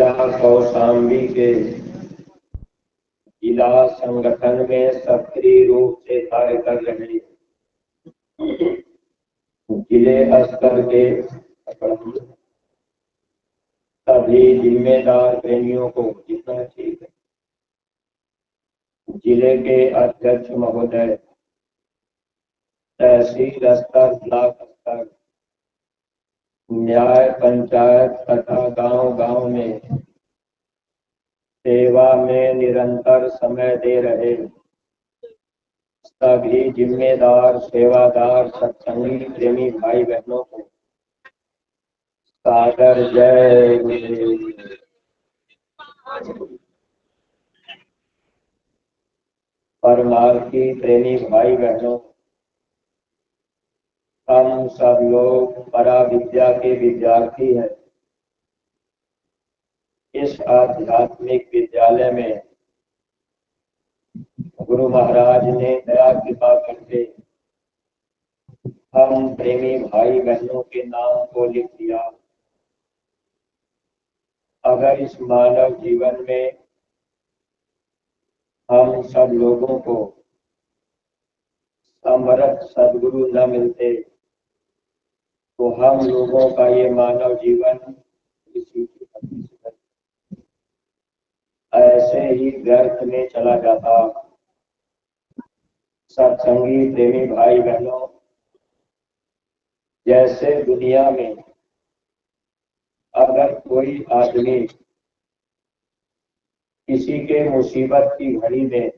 जिला कौशाम्बी के जिला संगठन में सक्रिय रूप से कार्य कर रहे जिले स्तर के सभी जिम्मेदार प्रेमियों को जितना ठीक है, जिले के अध्यक्ष महोदय, तहसील स्तर, ब्लॉक स्तर, न्याय पंचायत तथा गांव-गांव में सेवा में निरंतर समय दे रहे सभी जिम्मेदार, सेवादार, सत्संगी प्रेमी भाई बहनों को सादर जय गुरुदेव। परमार्थी प्रेमी भाई बहनों, हम सब लोग परा विद्या के विद्यार्थी हैं। इस आध्यात्मिक विद्यालय में गुरु महाराज ने दया कृपा करके हम प्रेमी भाई बहनों के नाम को लिख दिया। अगर इस मानव जीवन में हम सब लोगों को समर्थ सदगुरु न मिलते तो हम लोगों का ये मानव जीवन इसी की ऐसे ही व्यर्थ में चला जाता। सत्संगी प्रेमी भाई बहनों, जैसे दुनिया में अगर कोई आदमी किसी के मुसीबत की घड़ी में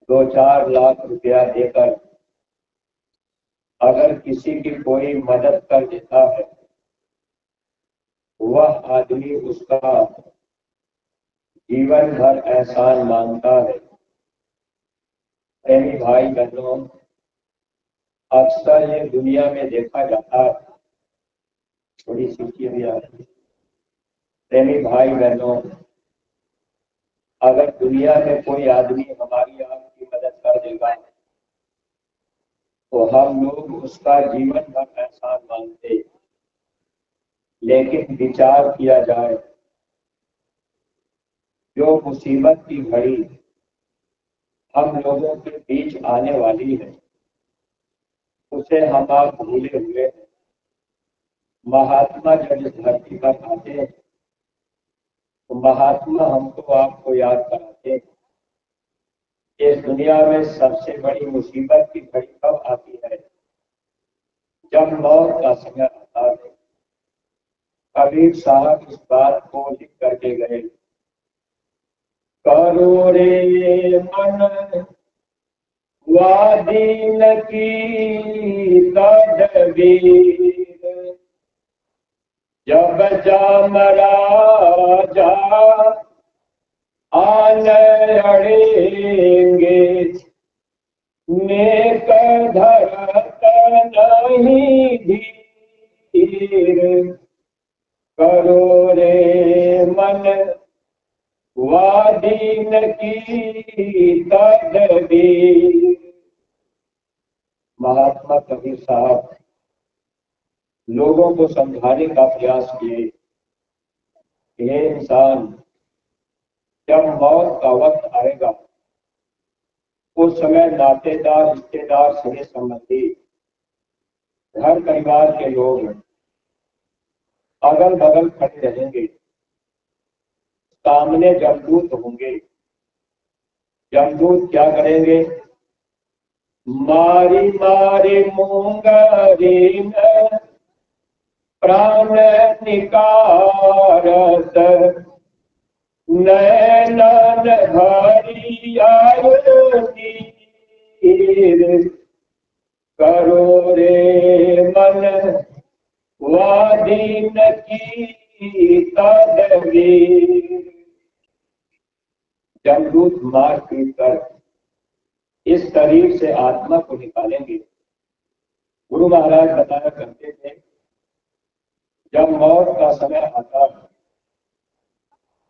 2-4 लाख रुपया देकर अगर किसी की कोई मदद कर देता है, वह आदमी उसका जीवन भर एहसान मानता है। प्रेमी भाई बहनों, अक्सर ये दुनिया में देखा जाता है, थोड़ी सीखिए भी आती। प्रेमी भाई बहनों, अगर दुनिया में कोई आदमी हमारी आपकी मदद कर देगा तो हम लोग उसका जीवन भर एहसान मानते। लेकिन विचार किया जाए, जो मुसीबत की घड़ी हम लोगों के बीच आने वाली है, उसे हम आप भूले हुए हैं। महात्मा जब इस धरती पर आते हैं तो महात्मा हमको आपको याद कराते हैं। इस दुनिया में सबसे बड़ी मुसीबत की घड़ी कब आती है? जब मौत का समय आता है। कबीर साहब इस बात को लिख करके गए, करो रे मन वादीन की तदबीर, जब जा महाराजा आने अड़ेंगे, नेक धरत नहीं धीर, करो रे मन वादीन की तदबीर। महात्मा कबीर साहब लोगों को समझाने का प्रयास किए, हे इंसान, जब मौत का वक्त आएगा उस समय नातेदार, रिश्तेदार, सगे संबंधी, घर परिवार के लोग अगल बगल खड़े रहेंगे। सामने जमदूत होंगे। जमदूत क्या करेंगे? मारी मारी मूंगरी में प्राण निकारत, नैनन भरी आरती, करो रे मन वादीन की तदबीर। जमदूत मार पीट कर इस शरीर से आत्मा को निकालेंगे। गुरु महाराज बताया करते थे, जब मौत का समय आता है,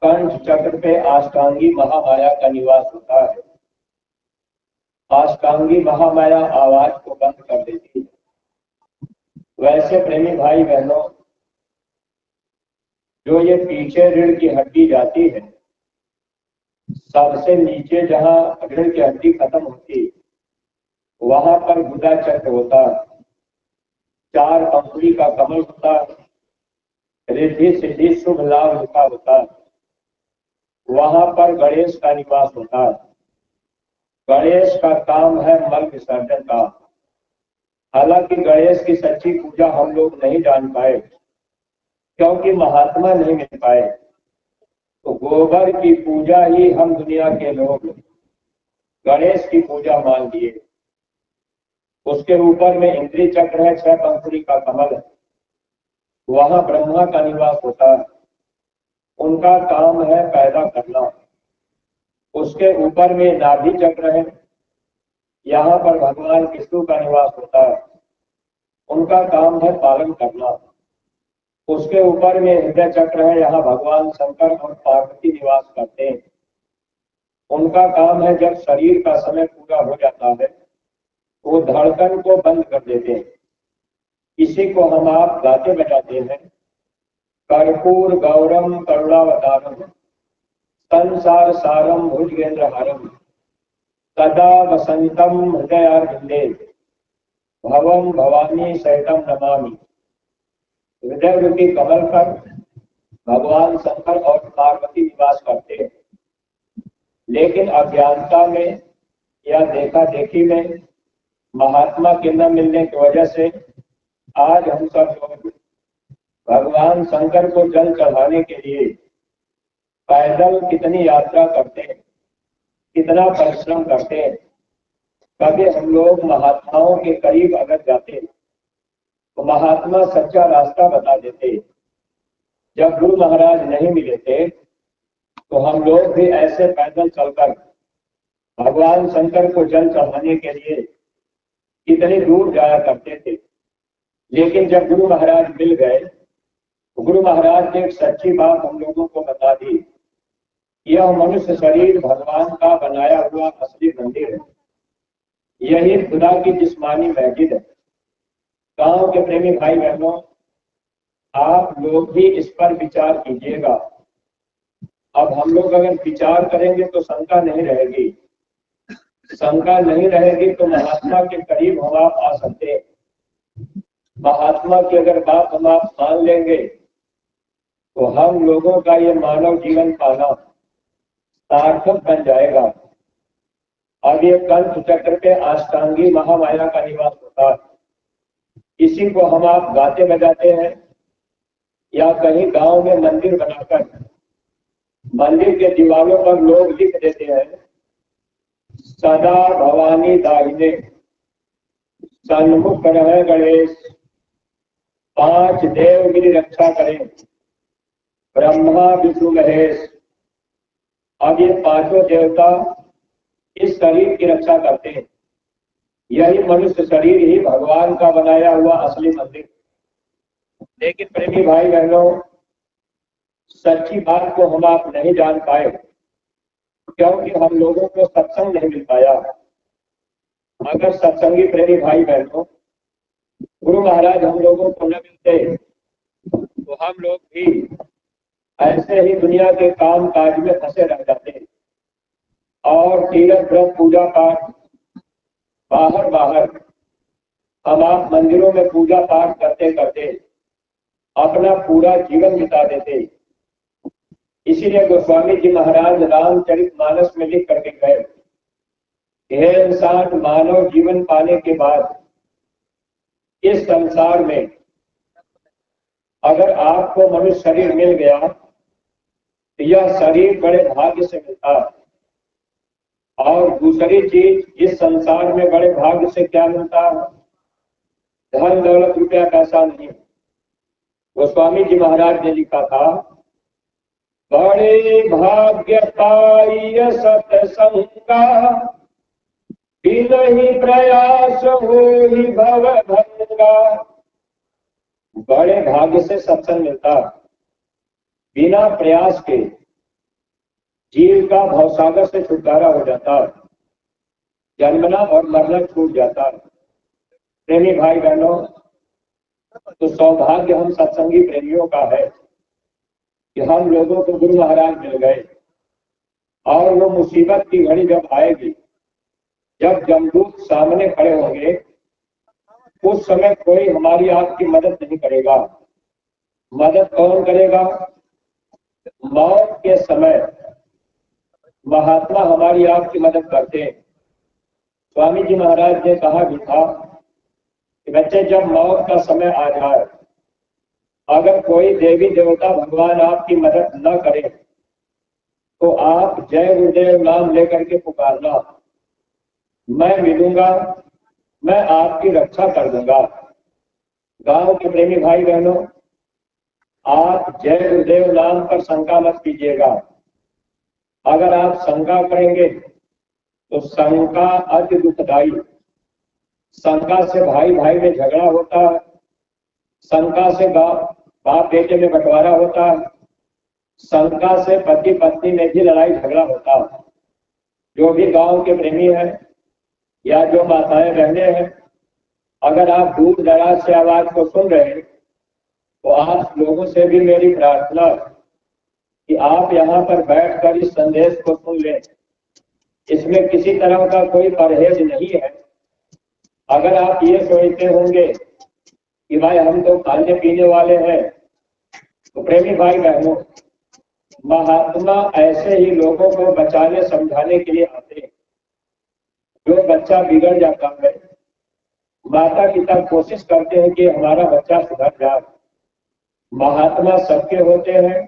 कंठ चक्र पे अष्टांगी महामाया का निवास होता है। अष्टांगी महामाया आवाज को बंद कर देती है। वैसे प्रेमी भाई बहनों, जो ये पीछे रीढ़ की हड्डी जाती है, सबसे नीचे जहां रीढ़ की हड्डी खत्म होती, वहां पर गुदा चक्र होता, 4 अंकुरी का कमल होता, रिद्धि सिद्धि शुभ लाभ लिखा होता, वहां पर गणेश का निवास होता। गणेश का काम है मल विसर्जन का। हालांकि गणेश की सच्ची पूजा हम लोग नहीं जान पाए, क्योंकि महात्मा नहीं मिल पाए। तो गोबर की पूजा ही हम दुनिया के लोग गणेश की पूजा मान लिए। उसके ऊपर में इंद्री चक्र है, 6 पंखुड़ी का कमल है, वहां ब्रह्मा का निवास होता है। उनका काम है पैदा करना। उसके ऊपर में नाभि चक्र है, यहाँ पर भगवान विष्णु का निवास होता है। उनका काम है पालन करना। उसके ऊपर में हृदय चक्र है, यहाँ भगवान शंकर और पार्वती निवास करते हैं। उनका काम है जब शरीर का समय पूरा हो जाता है वो धड़कन को बंद कर देते हैं। इसी को हम आप गाते बजाते हैं, कर्पूर गौरम करुणावतारम संसार सारम भुजगेंद्रहारम सदा वसंतम हृदयारविंदे भवम भवानी सहितम नमामि। हृदय रूपी कमल पर भगवान शंकर और पार्वती निवास करते हैं। लेकिन अज्ञानता में या देखा देखी में महात्मा के न मिलने की वजह से आज हम सब लोग भगवान शंकर को जल चढ़ाने के लिए पैदल कितनी यात्रा करते हैं, कितना परिश्रम करते हैं। कभी हम लोग महात्माओं के करीब अगर जाते तो महात्मा सच्चा रास्ता बता देते। जब गुरु महाराज नहीं मिले थे तो हम लोग भी ऐसे पैदल चलकर भगवान शंकर को जल चढ़ाने के लिए कितनी दूर जाया करते थे। लेकिन जब गुरु महाराज मिल गए तो गुरु महाराज ने एक सच्ची बात हम लोगों को बता दी। यह मनुष्य शरीर भगवान का बनाया हुआ असली मंदिर है, यही खुदा की जिस्मानी मस्जिद है। गांव के प्रेमी भाई बहनों, आप लोग भी इस पर विचार कीजिएगा। अब हम लोग अगर विचार करेंगे तो शंका नहीं रहेगी। शंका नहीं रहेगी तो महात्मा के करीब हम आप आ सकते हैं। महात्मा की अगर बात हम आप मान लेंगे तो हम लोगों का ये मानव जीवन पाना सार्थक बन जाएगा। अब ये कंठ चक्र पे अष्टांगी महामाया का निवास होता है। इसी को हम आप गाते बजाते हैं या कहीं गांव में मंदिर बनाकर मंदिर के दीवारों पर लोग लिख देते हैं, सदा भवानी दाहिने सन्मुख रहे गणेश, 5 देव गिरी रक्षा करें, ब्रह्मा विष्णु महेश। अब ये 5 देवता इस शरीर की रक्षा करते हैं। यही मनुष्य शरीर ही भगवान का बनाया हुआ असली मंदिर। लेकिन प्रेमी भाई बहनों, सच्ची बात को हम आप नहीं जान पाए, क्योंकि हम लोगों को सत्संग नहीं मिल पाया। अगर सत्संगी प्रेमी भाई बहनों गुरु महाराज हम लोगों को न मिलते तो हम लोग भी ऐसे ही दुनिया के काम काज में फंसे रह जाते और तीर्थ व्रत पूजा पाठ बाहर बाहर हम आप मंदिरों में पूजा पाठ करते करते अपना पूरा जीवन बिता देते। इसीलिए गोस्वामी जी महाराज रामचरितमानस में लिख करके गए, हे इंसान, मानव जीवन पाने के बाद इस संसार में अगर आपको मनुष्य शरीर मिल गया तो यह शरीर बड़े भाग्य से मिलता है। और दूसरी चीज, इस संसार में बड़े भाग्य से क्या मिलता है? धन दौलत रुपया पैसा नहीं। गोस्वामी जी महाराज ने लिखा था, बड़े भाग्य पाई सत्संगा बिनहि प्रयास होई भव भंगा। बड़े भाग्य से सत्संग मिलता, बिना प्रयास के जीव का भवसागर से छुटकारा हो जाता, जन्मना और मरना छूट जाता। प्रेमी भाई बहनों, तो सौभाग्य हम सत्संगी प्रेमियों का है कि हम लोगों को गुरु महाराज मिल गए, और वो मुसीबत की घड़ी जब आएगी, जब जमदूत सामने खड़े होंगे, उस समय कोई हमारी आपकी मदद नहीं करेगा। मदद कौन करेगा? मौत के समय महात्मा हमारी आपकी मदद करते हैं। स्वामी जी महाराज ने कहा भी था कि बच्चे, जब मौत का समय आ जाए, अगर कोई देवी देवता भगवान आपकी मदद न करे तो आप जय गुरुदेव नाम लेकर के पुकारना, मैं मिलूंगा, मैं आपकी रक्षा कर दूंगा। गांव के प्रेमी भाई बहनों, आप जय गुरुदेव नाम पर शंका मत कीजिएगा। अगर आप शंका करेंगे तो शंका अति दुखदायी। शंका से भाई भाई में झगड़ा होता है, शंका से बाप बेटे में बंटवारा होता है, शंका से पति पत्नी में भी लड़ाई झगड़ा होता है। जो भी गांव के प्रेमी हैं या जो माताएं बहने हैं, अगर आप दूर दराज से आवाज को सुन रहे हैं तो आप लोगों से भी मेरी प्रार्थना कि आप यहाँ पर बैठकर इस संदेश को सुन लें। इसमें किसी तरह का कोई परहेज नहीं है। अगर आप ये सोचते होंगे कि भाई हम तो खाने पीने वाले हैं, तो प्रेमी भाई बहनों, महात्मा ऐसे ही लोगों को बचाने समझाने के लिए आते हैं। जो बच्चा बिगड़ जाता है, माता पिता कोशिश करते हैं कि हमारा बच्चा सुधर जाए। महात्मा सबके होते हैं,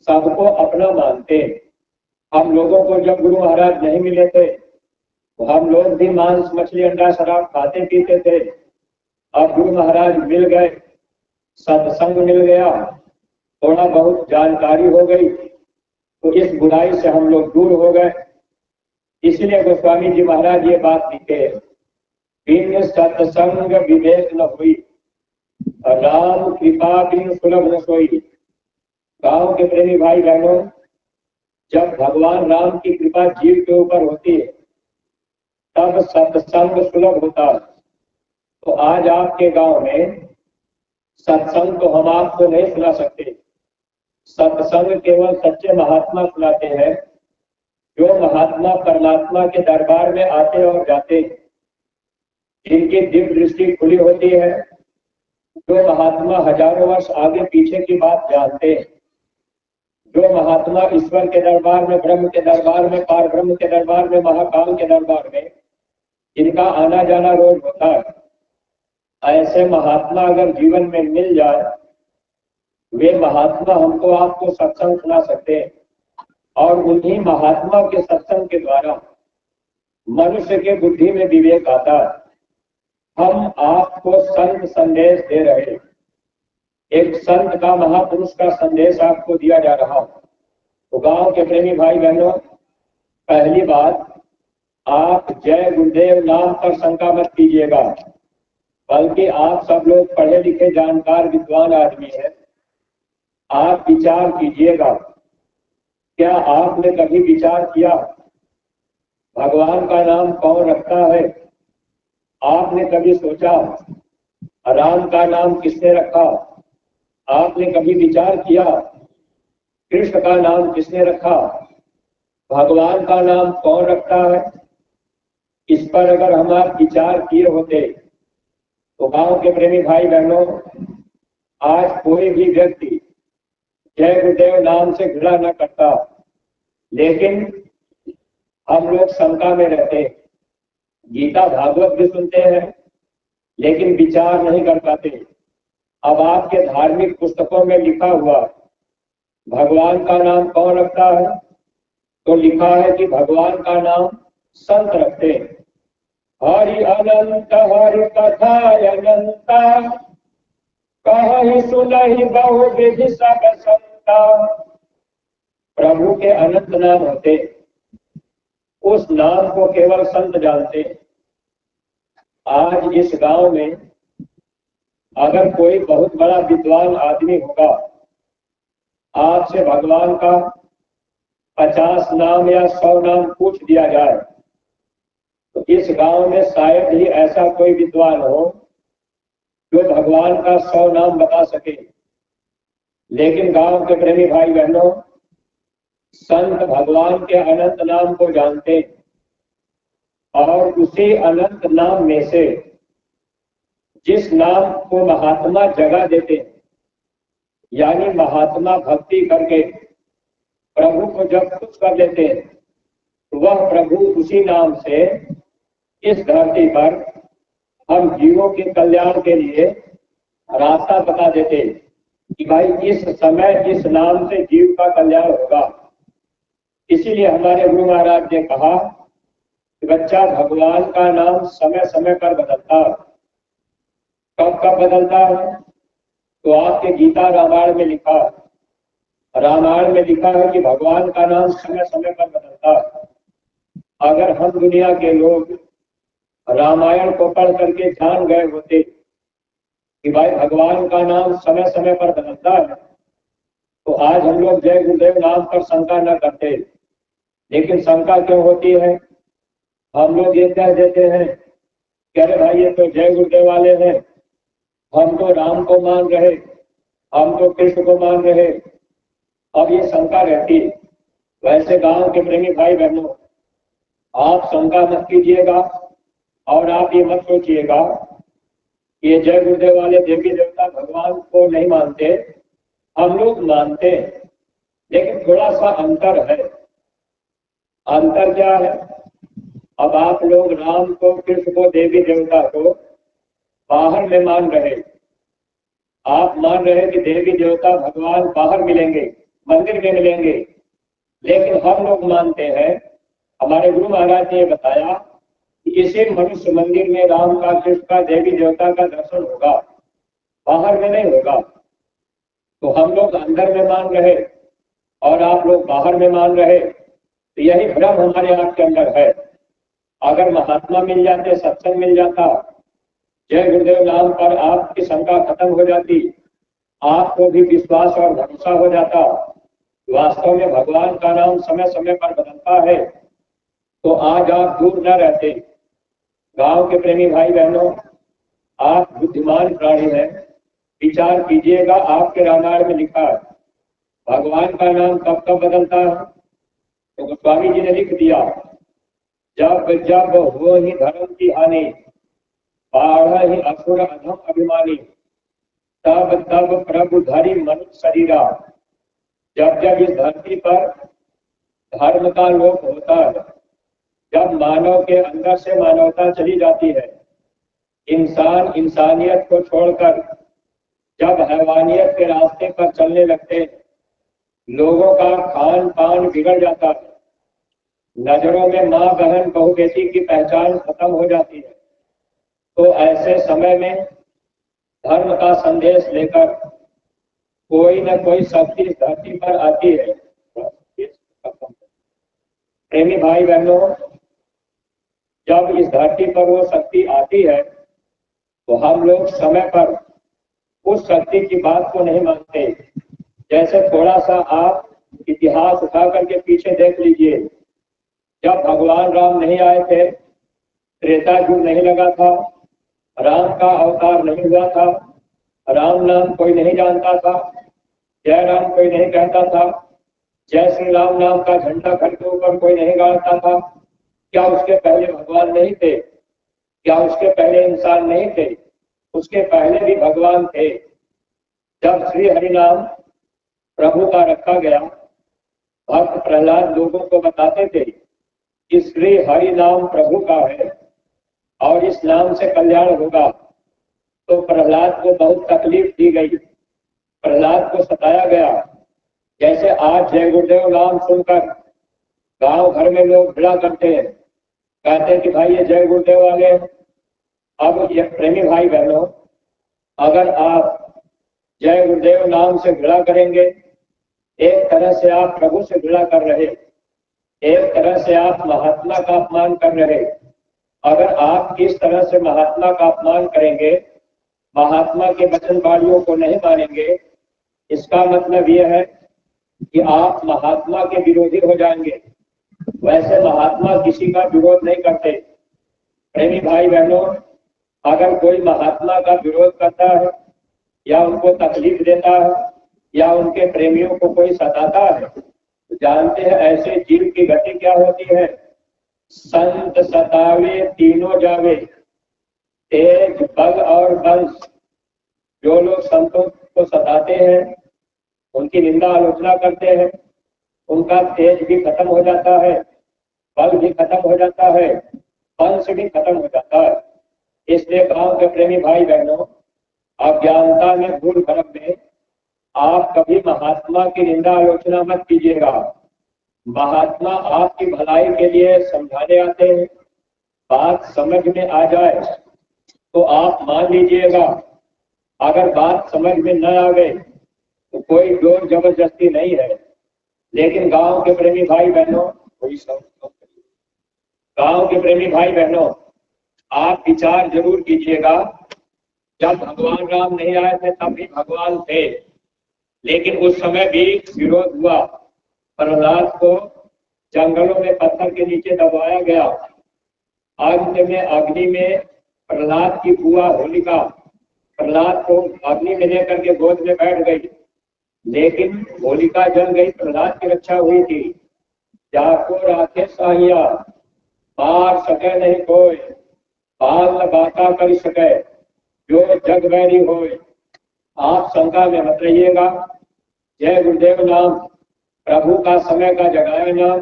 सबको अपना मानते हैं। हम लोगों को जब गुरु महाराज नहीं मिले थे तो हम लोग भी मांस मछली अंडा शराब खाते पीते थे। अब गुरु महाराज मिल गए, सत्संग मिल गया, थोड़ा बहुत जानकारी हो गई, तो इस बुराई से हम लोग दूर हो गए। इसलिए गोस्वामी जी महाराज ये बात लिखे, बिन सत्संग विवेक न हुई, राम कृपा बिन सुलभ न सोई। गांव के प्रेमी भाई बहनों, जब भगवान राम की कृपा जीव के ऊपर होती है तब सत्संग सुलभ होता है। तो आज आपके गांव में सत्संग तो हम आपको नहीं सुना सकते। सत्संग केवल सच्चे महात्मा सुनाते हैं, जो महात्मा परमात्मा के दरबार में आते और जाते, जिनकी दिव्य दृष्टि खुली होती है, जो महात्मा हजारों वर्ष आगे पीछे की बात जानते हैं, जो महात्मा ईश्वर के दरबार में, ब्रह्म के दरबार में, पार ब्रह्म के दरबार में, महाकाल के दरबार में जिनका आना जाना रोज होता है, ऐसे महात्मा अगर जीवन में मिल जाए, वे महात्मा हमको आपको सत्संग सुना सकते हैं। और उन्हीं महात्मा के सत्संग के द्वारा मनुष्य के बुद्धि में विवेक आता है। हम आपको संत संदेश दे रहे हैं, एक संत का, महापुरुष का संदेश आपको दिया जा रहा है। तो गांव के प्रेमी भाई बहनों, पहली बात, आप जय गुरुदेव नाम पर शंका मत कीजिएगा, बल्कि आप सब लोग पढ़े लिखे जानकार विद्वान आदमी हैं। आप विचार कीजिएगा, क्या आपने कभी विचार किया भगवान का नाम कौन रखता है? आपने कभी सोचा राम का नाम किसने रखा? आपने कभी विचार किया कृष्ण का नाम किसने रखा? भगवान का नाम कौन रखता है? इस पर अगर हम आप विचार किए होते तो गांव के प्रेमी भाई बहनों, आज कोई भी व्यक्ति जय गुरुदेव नाम से घृणा न करता, लेकिन हम लोग शंका में रहते हैं। गीता भागवत भी सुनते हैं लेकिन विचार नहीं कर पाते। अब आपके धार्मिक पुस्तकों में लिखा हुआ भगवान का नाम कौन रखता है, तो लिखा है कि भगवान का नाम संत रखते हैं। हरि अनंत हरि कथा अनंता, कहि सुनहि बहु विधि सब संता। प्रभु के अनंत नाम होते, उस नाम को केवल संत जानते। आज इस गांव में अगर कोई बहुत बड़ा विद्वान आदमी होगा, आपसे भगवान का 50 नाम या 100 नाम पूछ दिया जाए, तो इस गांव में शायद ही ऐसा कोई विद्वान हो जो भगवान का 100 नाम बता सके। लेकिन गांव के प्रेमी भाई बहनों, संत भगवान के अनंत नाम को जानते और उसी अनंत नाम में से जिस नाम को महात्मा जगा देते, यानी महात्मा भक्ति करके प्रभु को जब खुश कर लेते हैं, तो वह प्रभु उसी नाम से इस धरती पर हम जीवों के कल्याण के लिए रास्ता बता देते कि भाई इस समय इस नाम से जीव का कल्याण होगा। इसीलिए हमारे गुरु महाराज ने कहा कि बच्चा, भगवान का नाम समय समय पर बदलता है। कब कब बदलता है? तो आपके गीता रामायण में लिखा है। रामायण में लिखा है कि भगवान का नाम समय समय पर बदलता है। अगर हम दुनिया के लोग रामायण को पढ़ करके जान गए होते कि भाई भगवान का नाम समय समय पर बदलता है, तो आज हम लोग जय गुरुदेव नाम पर शंका न करते। लेकिन शंका क्यों होती है? हम लोग ये कह देते हैं कि अरे भाई ये तो जय गुरुदेव वाले हैं, हम तो राम को मान रहे, हम तो कृष्ण को मान रहे। अब ये शंका रहती। वैसे गांव के प्रेमी भाई बहनों, आप शंका मत कीजिएगा और आप ये मत सोचिएगा ये जय गुरुदेव वाले देवी देवता भगवान को नहीं मानते, हम लोग मानते हैं, लेकिन थोड़ा सा अंतर है। अंतर क्या है? अब आप लोग राम को, कृष्ण को, देवी देवता को बाहर में मान रहे। आप मान रहे कि देवी देवता भगवान बाहर मिलेंगे, मंदिर में मिलेंगे, लेकिन हम लोग मानते हैं, हमारे गुरु महाराज ने बताया कि इसी मनुष्य मंदिर में राम का, कृष्ण का, देवी देवता का दर्शन होगा, बाहर में नहीं होगा। तो हम लोग अंदर में मान रहे और आप लोग बाहर में मान रहे, तो यही भ्रम हमारे आप के अंदर है। अगर महात्मा मिल जाते, सत्संग मिल जाता, जय गुरुदेव नाम पर आपकी शंका खत्म हो जाती, आपको भी विश्वास और भरोसा हो जाता, वास्तव में भगवान का नाम समय समय पर बदलता है, तो आज आप दूर न रहते। गांव के प्रेमी भाई बहनों, आप बुद्धिमान प्राणी हैं, विचार कीजिएगा। आपके रामायण में लिखा है भगवान का नाम कब कब बदलता है। तो गोस्वामी जी ने लिख दिया, जब जब हो ही धर्म की हानि, बाढ़ ही असुर अधम अभिमानी, तब तब प्रभु धरि मनुष्य शरीरा। जब जब इस धरती पर धर्म का लोप होता है, जब मानव के अंदर से मानवता चली जाती है, इंसान इंसानियत को छोड़कर जब हैवानियत के रास्ते पर चलने लगते, लोगों का खान पान बिगड़ जाता है, नजरों में माँ बहन बहू बेटी की पहचान खत्म हो जाती है, तो ऐसे समय में धर्म का संदेश लेकर कोई न कोई शक्ति इस धरती पर आती है। प्रेमी भाई बहनों, जब इस धरती पर वो शक्ति आती है, तो हम लोग समय पर उस शक्ति की बात को नहीं मानते। जैसे थोड़ा सा आप इतिहास उठा करके पीछे देख लीजिए, जब भगवान राम नहीं आए थे, त्रेता युग नहीं लगा था, राम का अवतार नहीं हुआ था, राम नाम कोई नहीं जानता था, जय राम कोई नहीं कहता था, जय श्री राम नाम का झंडा घर के ऊपर कोई नहीं गाड़ता था। क्या उसके पहले भगवान नहीं थे? क्या उसके पहले इंसान नहीं थे? उसके पहले भी भगवान थे। जब श्री हरि नाम प्रभु का रखा गया, भक्त प्रहलाद लोगों को बताते थे कि श्री हरि नाम प्रभु का है और इस नाम से कल्याण होगा, तो प्रहलाद को बहुत तकलीफ दी गई, प्रहलाद को सताया गया। जैसे आज जय गुरुदेव नाम सुनकर गांव भर में लोग भिड़ा करते हैं, कहते हैं कि भाई ये जय गुरुदेव वाले। अब ये प्रेमी भाई बहनों, अगर आप जय गुरुदेव नाम से भिड़ा करेंगे, एक तरह से आप प्रभु से भिड़ा कर रहे, एक तरह से आप महात्मा का अपमान कर रहे। अगर आप किस तरह से महात्मा का अपमान करेंगे, महात्मा के वचन वाणियों को नहीं मानेंगे, इसका मतलब यह है कि आप महात्मा के विरोधी हो जाएंगे। वैसे महात्मा किसी का विरोध नहीं करते। प्रेमी भाई बहनों, अगर कोई महात्मा का विरोध करता है या उनको तकलीफ देता है, या उनके प्रेमियों को कोई सताता है तो जानते हैं ऐसे जीव की गति क्या होती है। संत सतावे तीनों जावे, तेज बल और वंश। जो लोग संतों को सताते हैं, उनकी निंदा आलोचना करते हैं, उनका तेज भी खत्म हो जाता है, बल भी खत्म हो जाता है, वंश भी खत्म हो जाता है। इसलिए गांव के प्रेमी भाई बहनों, अज्ञानता में, भूल भरम में आप कभी महात्मा की निंदा आलोचना मत कीजिएगा। महात्मा आपकी भलाई के लिए समझाने आते हैं। बात समझ में आ जाए तो आप मान लीजिएगा, अगर बात समझ में न आ गई तो कोई जोर जबरदस्ती नहीं है। लेकिन गांव के प्रेमी भाई बहनों, गांव के प्रेमी भाई बहनों, आप विचार जरूर कीजिएगा, जब भगवान राम नहीं आए थे तब भी भगवान थे, लेकिन उस समय भी विरोध हुआ। प्रहलाद को जंगलों में पत्थर के नीचे दबाया गया। अंत में अग्नि में प्रहलाद की बुआ होलिका प्रहलाद को अग्नि में लेकर के गोद में बैठ गई, लेकिन होलिका जल गई, प्रहलाद की रक्षा हुई थी। जाको राखे साहिया, मार सके नहीं कोई, पाल न बाता कर सके, जो जग बैरी होए। आप शंका में मत रहिएगा। जय गुरुदेव नाम, प्रभु का समय का जगाया नाम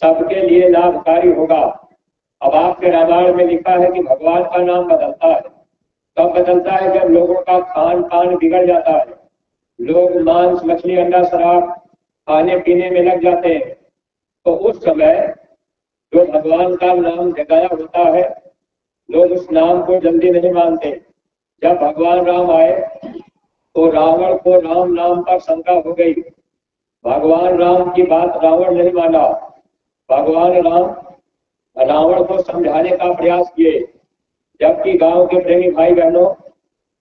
सबके लिए लाभकारी होगा। अब आपके रामायण में लिखा है कि भगवान का नाम बदलता है। कब बदलता है? जब लोगों का खान पान बिगड़ जाता है, लोग मांस मछली अंडा शराब खाने पीने में लग जाते हैं, तो उस समय जो भगवान का नाम जगाया होता है, लोग उस नाम को जल्दी नहीं मानते। जब भगवान राम आए तो रावण को राम नाम पर शंका हो गई। भगवान राम की बात रावण नहीं माना। भगवान राम रावण को समझाने का प्रयास किए। जबकि गांव के प्रेमी भाई बहनों,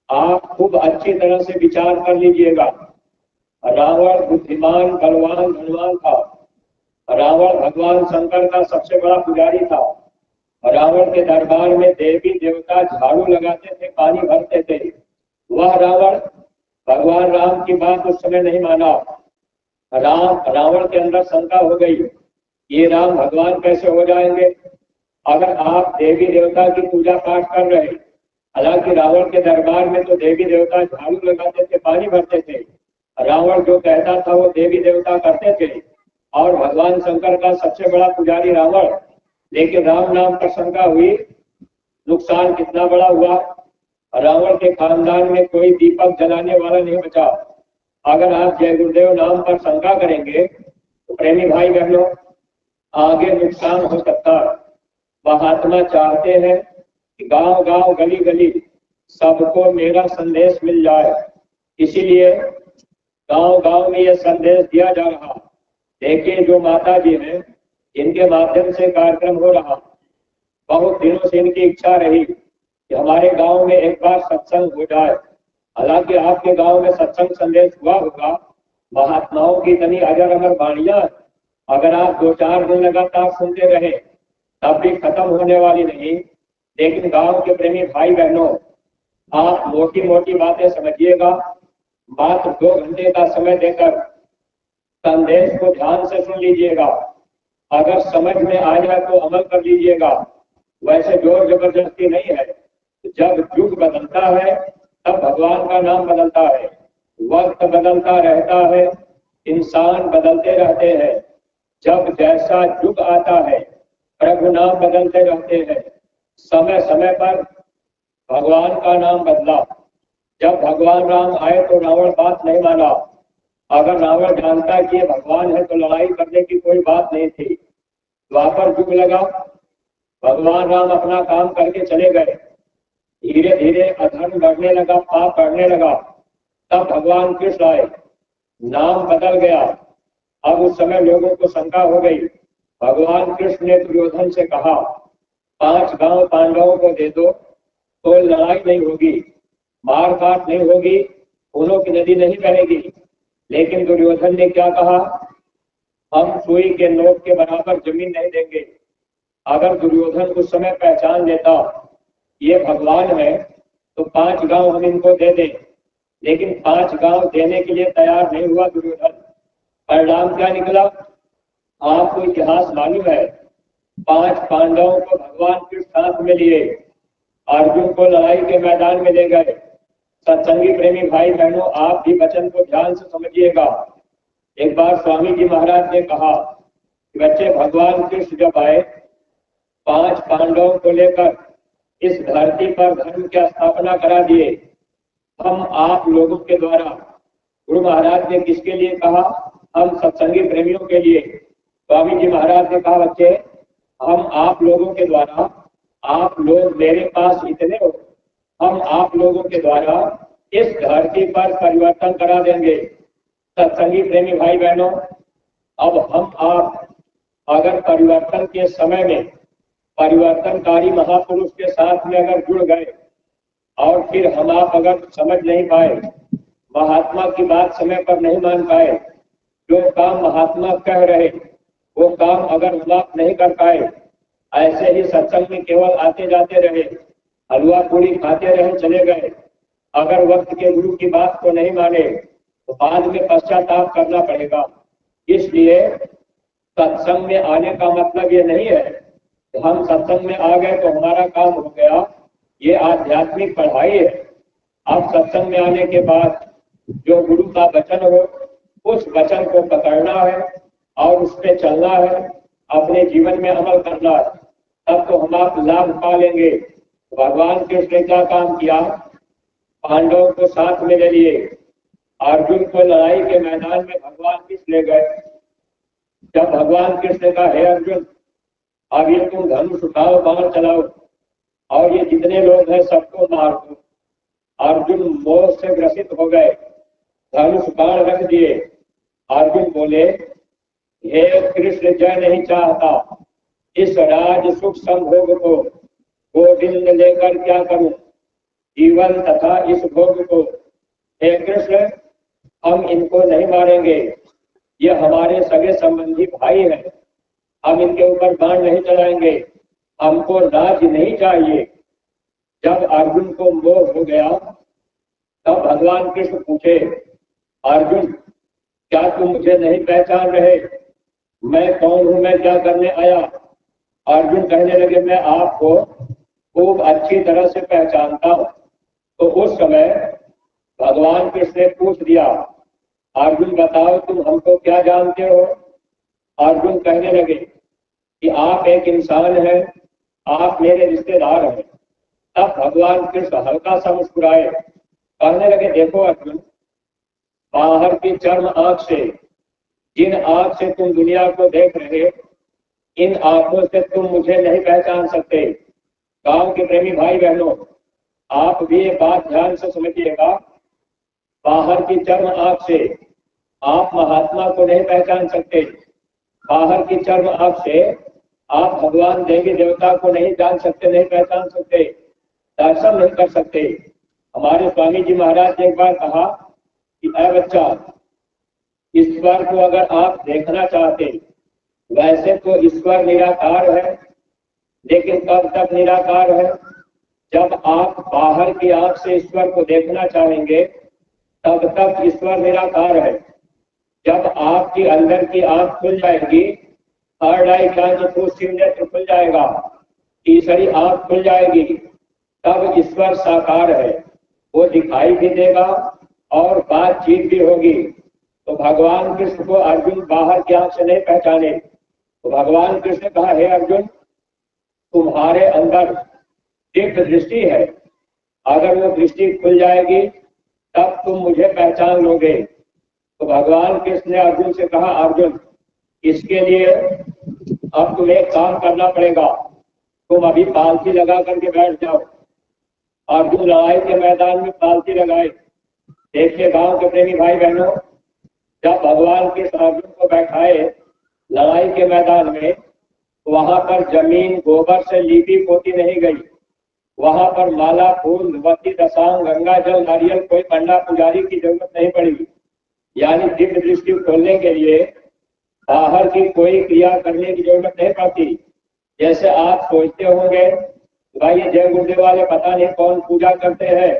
आप खूब अच्छी तरह से विचार कर लीजिएगा। रावण बुद्धिमान बलवान धनवान था। रावण भगवान शंकर का सबसे बड़ा पुजारी था। रावण के दरबार में देवी देवता झाड़ू लगाते थे, पानी भरते थे। वह रावण भगवान राम की बात उस समय नहीं माना। रावण के अंदर शंका हो गई, ये राम भगवान कैसे हो जाएंगे अगर आप देवी देवता की पूजा पाठ कर रहे। हालांकि रावण के दरबार में तो देवी देवता झाड़ू लगाते थे, पानी भरते थे। रावण जो कहता था वो देवी देवता करते थे, और भगवान शंकर का सबसे बड़ा पुजारी रावण। लेकिन राम नाम पर शंका हुई, नुकसान कितना बड़ा हुआ। रावण के खानदान में कोई दीपक जलाने वाला नहीं बचा। अगर आप जय गुरुदेव नाम पर शंका करेंगे तो प्रेमी भाई बहनों, आगे नुकसान हो सकता है। महात्मा चाहते हैं कि गांव गांव गली गली सबको मेरा संदेश मिल जाए, इसीलिए गांव गांव में यह संदेश दिया जा रहा। देखिए, जो माता जी हैं, इनके माध्यम से कार्यक्रम हो रहा। बहुत दिनों से इनकी इच्छा रही कि हमारे गांव में एक बार सत्संग हो जाए। हालांकि आपके गांव में सत्संग संदेश हुआ होगा। महात्माओं की इतनी अजर अमर वाणियां अगर आप 2-4 दिन लगातार सुनते रहे तब भी खत्म होने वाली नहीं। लेकिन गांव के प्रेमी भाई बहनों, आप मोटी मोटी बातें समझिएगा। मात्र 2 घंटे का समय देकर संदेश को ध्यान से सुन लीजिएगा। अगर समझ में आ जाए तो अमल कर लीजिएगा। वैसे जोर जबरदस्ती नहीं है। जब युग बदलता है तब भगवान का नाम बदलता है। वक्त बदलता रहता है, इंसान बदलते रहते हैं। जब जैसा युग आता है प्रभु नाम बदलते रहते हैं। समय समय पर भगवान का नाम बदला। जब भगवान राम आए तो रावण बात नहीं माना। अगर रावण जानता कि ये भगवान है तो लड़ाई करने की कोई बात नहीं थी। द्वापर युग लगा, भगवान राम अपना काम करके चले गए। धीरे धीरे अधर्म बढ़ने लगा, पाप बढ़ने लगा। तब भगवान कृष्ण आए, नाम बदल गया। अब उस समय लोगों को शंका हो गई। भगवान कृष्ण ने दुर्योधन से कहा, 5 गांव पांडवों को दे दो तो लड़ाई नहीं होगी, मार काट नहीं होगी, खूनों की नदी नहीं बहेगी। लेकिन दुर्योधन ने क्या कहा, हम सुई के नोक के बराबर जमीन नहीं देंगे। अगर दुर्योधन उस समय पहचान लेता ये भगवान है तो 5 गांव हम इनको दे दें। लेकिन 5 गांव देने के लिए तैयार नहीं हुआ दुर्योधन। परिणाम क्या निकला? आपको इतिहास मालूम है। 5 पांडवों को भगवान के साथ में लिए अर्जुन को लड़ाई के मैदान में ले गए। सत्संगी प्रेमी भाई बहनों, आप भी वचन को ध्यान से समझिएगा। एक बार स्वामी जी महाराज ने कहा कि बच्चे, भगवान कृष्ण जब आए 5 पांडवों को लेकर इस धरती पर धर्म की स्थापना करा दिए। हम आप लोगों के द्वारा, गुरु महाराज ने किसके लिए कहा? हम सत्संगी प्रेमियों के लिए। स्वामी जी महाराज ने कहा, बच्चे, हम आप लोगों के द्वारा, आप लोग मेरे पास इतने हो, हम आप लोगों के द्वारा इस धरती पर परिवर्तन करा देंगे। सत्संगी प्रेमी भाई बहनों, अब हम आप अगर परिवर्तन के समय में परिवर्तनकारी महापुरुष के साथ में अगर जुड़ गए और फिर हम आप अगर समझ नहीं पाए, महात्मा की बात समय पर नहीं मान पाए, जो काम महात्मा कह रहे वो काम अगर हम आप नहीं कर पाए, ऐसे ही सत्संग में केवल आते जाते रहे, हलवा पूरी खाते रहे, चले गए, अगर वक्त के गुरु की बात को नहीं माने तो बाद में पश्चाताप करना पड़ेगा। इसलिए सत्संग में आने का मतलब ये नहीं है कि हम सत्संग में आ गए तो हमारा काम हो गया। ये आध्यात्मिक पढ़ाई है। अब सत्संग में आने के बाद जो गुरु का वचन हो उस वचन को पकड़ना है और उस पर चलना है, अपने जीवन में अमल करना है, तब तो हम आप लाभ पा लेंगे। भगवान कृष्ण ने क्या काम किया? पांडवों को साथ में ले लिए, अर्जुन को लड़ाई के मैदान में भगवान कृष्ण ले गए। जब भगवान कृष्ण ने कहा, हे अर्जुन, अब ये तुम धनुष उठाओ, बाण चलाओ और ये जितने लोग हैं सबको मार दो। अर्जुन मोह से ग्रसित हो गए, धनुष बाण रख दिए। अर्जुन बोले, हे कृष्ण, जय नहीं चाहता, इस राज सुख संभोग को गोविंद लेकर क्या करूं, जीवन तथा इस भोग को। हे कृष्ण, हम इनको नहीं मारेंगे, ये हमारे सगे संबंधी भाई हैं, हम इनके ऊपर बाण नहीं चलाएंगे, हमको राज नहीं चाहिए। जब अर्जुन को मोह हो गया तब भगवान कृष्ण पूछे, अर्जुन, क्या तुम मुझे नहीं पहचान रहे? मैं कौन हूं, मैं क्या करने आया? अर्जुन कहने लगे, मैं आपको खूब अच्छी तरह से पहचानता हूं। तो उस समय भगवान कृष्ण ने पूछ दिया, अर्जुन बताओ तुम हमको क्या जानते हो? अर्जुन कहने लगे कि आप एक इंसान हैं, आप मेरे रिश्तेदार हैं। तब भगवान कृष्ण हल्का सा मुस्कुराए, कहने लगे, देखो अर्जुन, बाहर की चर्म आंख से, जिन आंख से तुम दुनिया को देख रहे, इन आंखों से तुम मुझे नहीं पहचान सकते। गांव के प्रेमी भाई बहनों, आप भी ये बात ध्यान से समझिएगा। बाहर की चर्म आंख से आप महात्मा को नहीं पहचान सकते, बाहर की चर्म आंख से आप भगवान देवी देवता को नहीं जान सकते, नहीं पहचान सकते, दर्शन नहीं कर सकते। हमारे स्वामी जी महाराज ने एक बार कहा कि ऐ बच्चा, ईश्वर को अगर आप देखना चाहते, वैसे तो ईश्वर निराकार है, लेकिन कब तक निराकार है? जब आप बाहर की आंख से ईश्वर को देखना चाहेंगे तब तक ईश्वर निराकार है। जब आपकी अंदर की आंख खुल जाएगी, थर्ड आई शिव नेत्र खुल जाएगा, तीसरी आंख खुल जाएगी, तब ईश्वर साकार है, वो दिखाई भी देगा और बातचीत भी होगी। तो भगवान कृष्ण को अर्जुन बाहर की आंख से नहीं पहचाने, तो भगवान कृष्ण ने कहा, हे अर्जुन, तुम्हारे अंदर दिव्य दृष्टि है, अगर वो दृष्टि खुल जाएगी तब तुम मुझे पहचान लोगे। तो भगवान कृष्ण ने अर्जुन से कहा, अर्जुन, इसके लिए अब तुम्हें एक काम करना पड़ेगा, तुम अभी पालथी लगा करके बैठ जाओ। अर्जुन लड़ाई के मैदान में पालथी लगाए। देखिए गांव के प्रेमी भाई बहनों, जब भगवान कृष्ण अर्जुन को बैठाए लड़ाई के मैदान में, वहां पर जमीन गोबर से लीपी पोती नहीं गई, वहां पर माला, फूल, वती, दशांग, गंगा जल, नारियल, कोई पंडा पुजारी की जरूरत नहीं पड़ी। यानी दिव्य दृष्टि खोलने के लिए बाहर की कोई क्रिया करने की जरूरत नहीं पड़ती। जैसे आप सोचते होंगे भाई ये जय गुरुदेव वाले पता नहीं कौन पूजा करते हैं,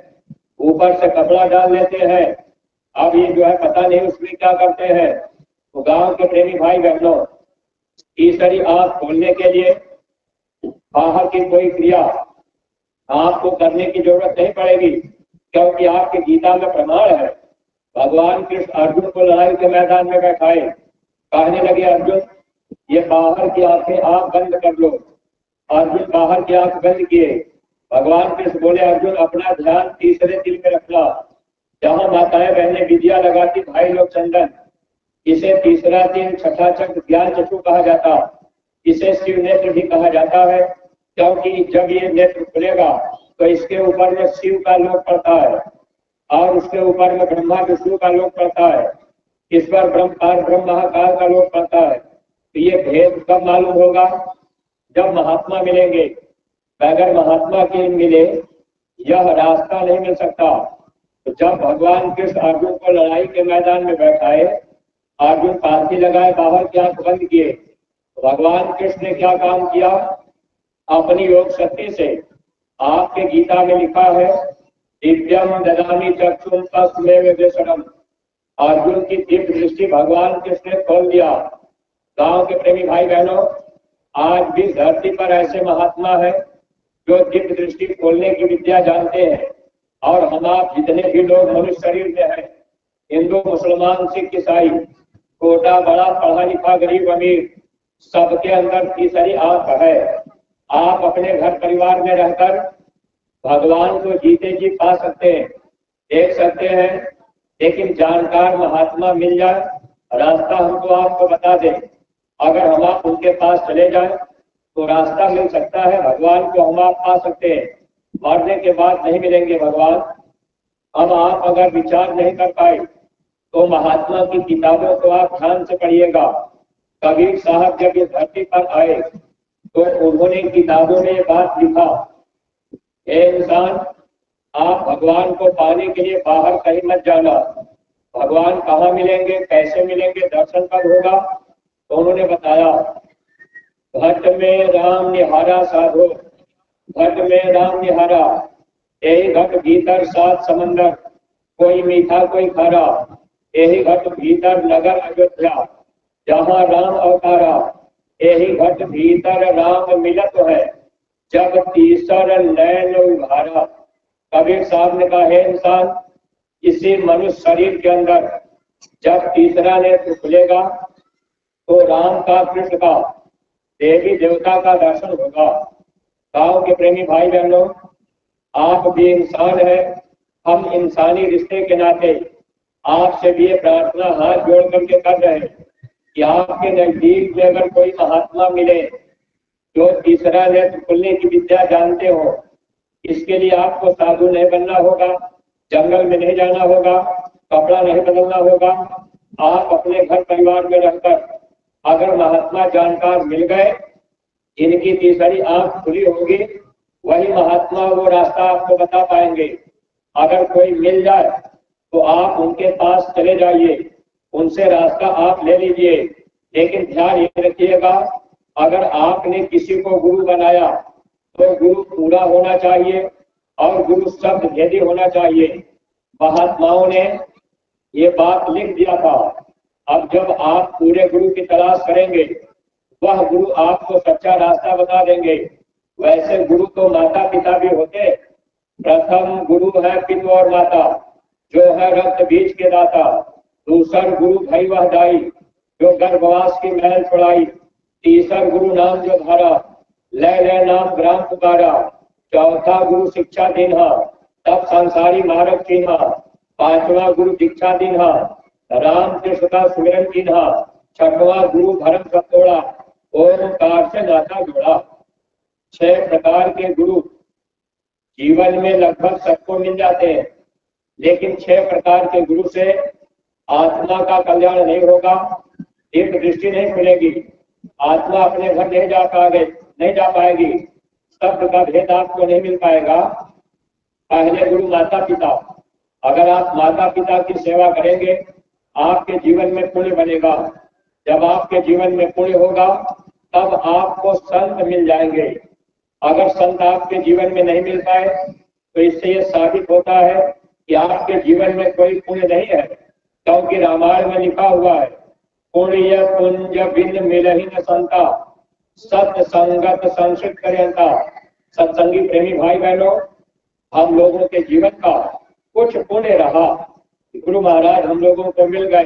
ऊपर से कपड़ा डाल लेते हैं। अब ये जो है पता नहीं उसमें क्या करते हैं। तो गांव के प्रेमी भाई बहनों, तीसरी आंख खोलने के लिए बाहर की कोई क्रिया आपको करने की जरूरत नहीं पड़ेगी, क्योंकि आपके गीता में प्रमाण है। भगवान कृष्ण अर्जुन को लड़ाई के मैदान में बैठाए, कहने लगे अर्जुन ये बाहर की आंखें आप बंद कर लो। अर्जुन बाहर की आंख बंद किए। भगवान कृष्ण बोले अर्जुन अपना ध्यान तीसरे दिल में रखना, जहां माताएं बहनें विद्या लगाती भाई लोग चंदन, इसे तीसरा दिल छठा चक्र ज्ञान चक्षु कहा जाता। इसे शिव नेत्र भी कहा जाता है, क्योंकि जब ये नेत्र खुलेगा तो इसके ऊपर में शिव का लोक पड़ता है और उसके ऊपर में ब्रह्मा विष्णु का लोक पड़ता है। इस पर ब्रह्म महाकाल का लोक पड़ता है। तो ये भेद कब मालूम होगा? जब महात्मा मिलेंगे। अगर महात्मा के मिले यह रास्ता नहीं मिल सकता। तो जब भगवान कृष्ण अर्जुन को लड़ाई के मैदान में बैठाए, अर्जुन पालथी लगाए, बाहर की आंख बंद किए, तो भगवान कृष्ण ने क्या काम किया? अपनी योग शक्ति से, आपके गीता में लिखा है दिव्यम ददामि चक्षुम तस्मै दर्शनम, अर्जुन की दिव्य दृष्टि भगवान कृष्ण ने खोल दिया। गांव के प्रेमी भाई बहनों, आज भी धरती पर ऐसे महात्मा है जो दिव्य दृष्टि खोलने की विद्या जानते हैं। और हम आप जितने भी लोग मनुष्य शरीर में हैं, हिंदू मुसलमान सिख ईसाई, छोटा बड़ा पढ़ा लिखा गरीब अमीर, सबके अंदर तीसरी आंख है। आप अपने घर परिवार में रहकर भगवान को जीते जी पा सकते हैं, देख सकते हैं। लेकिन जानकार महात्मा मिल जाए, रास्ता हमको आपको बता दे, अगर हम आप उनके पास चले जाएं तो रास्ता मिल सकता है। भगवान को हम आप पा सकते हैं, मरने के बाद नहीं मिलेंगे भगवान। अब आप अगर विचार नहीं कर पाए तो महात्मा की किताबों को आप ध्यान से पढ़िएगा। कबीर साहब जब इस धरती पर आए तो उन्होंने किताबों में ये बात लिखा, हे इंसान, आप भगवान को पाने के लिए बाहर कहीं मत जाना। भगवान कहाँ मिलेंगे, कैसे मिलेंगे, दर्शन कब होगा? तो उन्होंने बताया, घट में राम निहारा साधो, घट में राम निहारा, यही घट भीतर सात समंदर, कोई मीठा कोई खारा, यही घट भीतर नगर अयोध्या, जहाँ राम अवतारा, यही घट भीतर राम मिलत है, जब तीसर नैन उभारा। कबीर साहब ने कहा, हे इंसान, इसी मनुष्य शरीर के अंदर जब तीसरा नेत्र खुलेगा तो राम का, कृष्ण का, देवी देवता का दर्शन होगा। गांव के प्रेमी भाई बहनों, आप भी इंसान है, हम इंसानी रिश्ते के नाते आपसे भी ये प्रार्थना हाथ जोड़ करके कर रहे हैं कि आपके नजदीक में अगर कोई महात्मा मिले जो तीसरा नेत्र खुलने की विद्या जानते हो, इसके लिए आपको साधु नहीं बनना होगा, जंगल में नहीं जाना होगा, कपड़ा नहीं बदलना होगा। आप अपने घर परिवार में रहकर अगर महात्मा जानकार मिल गए, इनकी तीसरी आंख खुली होगी, वही महात्मा वो रास्ता आपको बता पाएंगे। अगर कोई मिल जाए तो आप उनके पास चले जाइए, उनसे रास्ता आप ले लीजिए। लेकिन ध्यान ये रखिएगा, अगर आपने किसी को गुरु बनाया तो गुरु पूरा होना चाहिए और गुरु शब्द भेदी होना चाहिए। महात्माओं ने ये बात लिख दिया था। अब जब आप पूरे गुरु की तलाश करेंगे, वह गुरु आपको सच्चा रास्ता बता देंगे। वैसे गुरु तो माता पिता भी होते। प्रथम गुरु है पिता और माता, जो है रक्त बीज के दाता। दूसर गुरु भई वह दाई, जो गर्भवास की महल छुड़ाई। तीसर गुरु नाम जो धारा, ले ले नाम ग्राम पुकारा। चौथा गुरु शिक्षा दीन्हा, तब संसारी मार्ग चिन्हा। पांचवा गुरु दीक्षा दीन्हा, राम कृष्ण का सुमिरन कीन्हा। छठवां गुरु भरम सब तोड़ा, ओमकार से नाता जोड़ा। 6 प्रकार के गुरु जीवन में लगभग सबको मिल जाते हैं, लेकिन 6 प्रकार के गुरु से आत्मा का कल्याण नहीं होगा, एक दृष्टि नहीं मिलेगी, आत्मा अपने घर नहीं जा पाएगी, शब्द का भेद आपको नहीं मिल पाएगा। पहले गुरु माता पिता, अगर आप माता पिता की सेवा करेंगे आपके जीवन में पुण्य बनेगा। जब आपके जीवन में पुण्य होगा तब आपको संत मिल जाएंगे। अगर संत आपके जीवन में नहीं मिल पाए तो इससे ये साबित होता है कि आपके जीवन में कोई पुण्य नहीं है, क्योंकि रामायण में लिखा हुआ है, पुण्य पुंज बिन मिलहि न संता, सत्संगत संसित पर्यंता। सत्संगी प्रेमी भाई बहनों, हम लोगों के जीवन का कुछ पुण्य रहा, गुरु महाराज हम लोगों को मिल गए।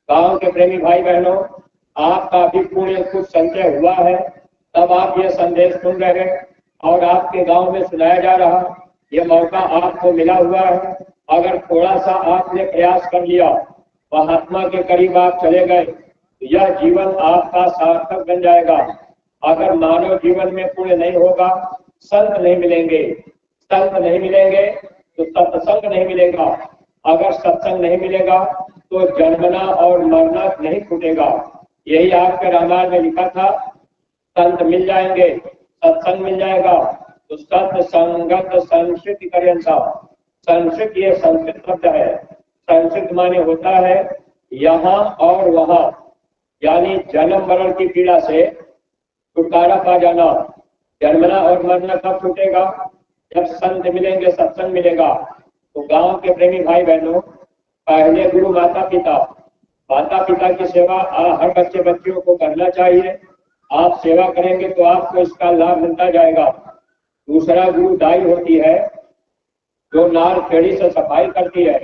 गांव के प्रेमी भाई बहनों, आपका भी पुण्य कुछ संचय हुआ है, तब आप ये संदेश सुन रहे हैं और आपके गांव में सुनाया जा रहा, ये मौका आपको मिला हुआ है। अगर थोड़ा सा आपने प्रयास कर लिया, महात्मा के करीब आप चले गए, तो यह जीवन आपका सार्थक बन जाएगा। अगर मानव जीवन में पुण्य नहीं होगा, संत नहीं मिलेंगे, संत नहीं मिलेंगे तो सत्संग नहीं मिलेगा, अगर सत्संग नहीं मिलेगा तो जन्मना और मरना नहीं छूटेगा। यही आपके रामायण में लिखा था, संत मिल जाएंगे, सत्संग मिल जाएगा, तो सत्संगत संस्कृत करेंसा। संस्कृत ये संस्कृत शब्द है, संस्कृत माने होता है यहाँ और वहाँ, यानी जन्म मरण की पीड़ा से छुटकारा पा जाना। जन्मना और मरना कब छूटेगा? जब संत मिलेंगे, सत्संग मिलेगा। तो गांव के प्रेमी भाई बहनों, पहले गुरु माता पिता, माता पिता की सेवा हर बच्चे बच्चियों को करना चाहिए। आप सेवा करेंगे तो आपको इसका लाभ मिलता जाएगा। दूसरा गुरु दाई होती है, जो नार खेड़ी से सफाई करती है।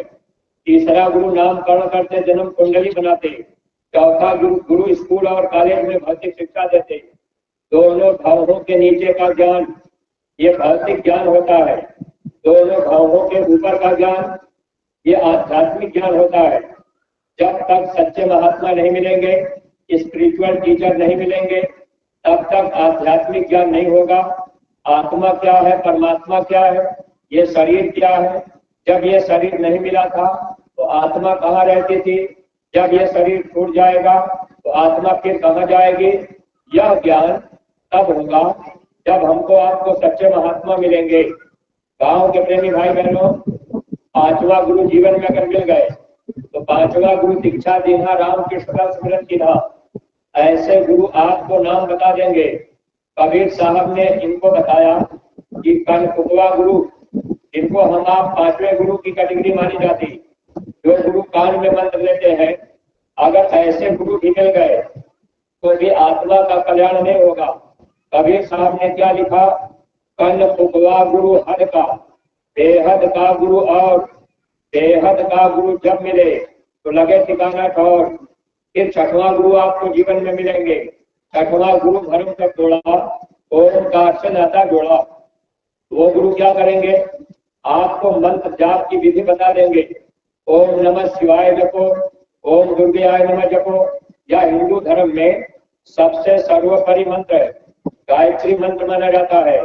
तीसरा गुरु नामकरण करते, जन्म कुंडली बनाते। चौथा गुरु स्कूल और कॉलेज में भौतिक शिक्षा देते। दोनों भावों के नीचे का ज्ञान, ये भौतिक ज्ञान होता है। दोनों भावों के ऊपर का ज्ञान, ये आध्यात्मिक ज्ञान होता है। जब तक सच्चे महात्मा नहीं मिलेंगे, स्पिरिचुअल टीचर नहीं मिलेंगे, तब तक आध्यात्मिक ज्ञान नहीं होगा। आत्मा क्या है, परमात्मा क्या है, ये शरीर क्या है। जब ये शरीर नहीं मिला था तो आत्मा कहाँ रहती थी, जब ये शरीर छूट जाएगा तो आत्मा फिर कहाँ जाएगी। यह ज्ञान तब होगा जब हमको आपको सच्चे महात्मा मिलेंगे। गांव के प्रेमी भाई बहनों, पांचवा गुरु जीवन में अगर मिल गए तो पांचवा गुरु दीक्षा दीना, राम कृष्ण का स्मरण कीना। ऐसे गुरु आपको नाम बता देंगे। कबीर साहब ने इनको बताया कि कनकुकवा गुरु, इनको हम आप पांचवें गुरु की कैटेगरी मानी जाती। जो गुरु कान में मंत्र लेते हैं, अगर ऐसे गुरु भी मिल गए तो भी आत्मा का कल्याण नहीं होगा। कबीर साहब ने क्या लिखा, कनकुकवा गुरु हद का, बेहद का गुरु और बेहद का गुरु जब मिले तो लगे ठिकाना ठौर। फिर छठवां गुरु आपको जीवन में मिलेंगे। छठवां गुरु धर्म तक जोड़ा, ओमकार से नाता जोड़ा। वो गुरु क्या करेंगे, आपको मंत्र जाप की विधि बता देंगे। ओम नमः शिवाय जपो, ओम दुर्गाय नमः जपो। या हिंदू धर्म में सबसे सर्वोपरि मंत्र है, गायत्री मंत्र माना जाता है।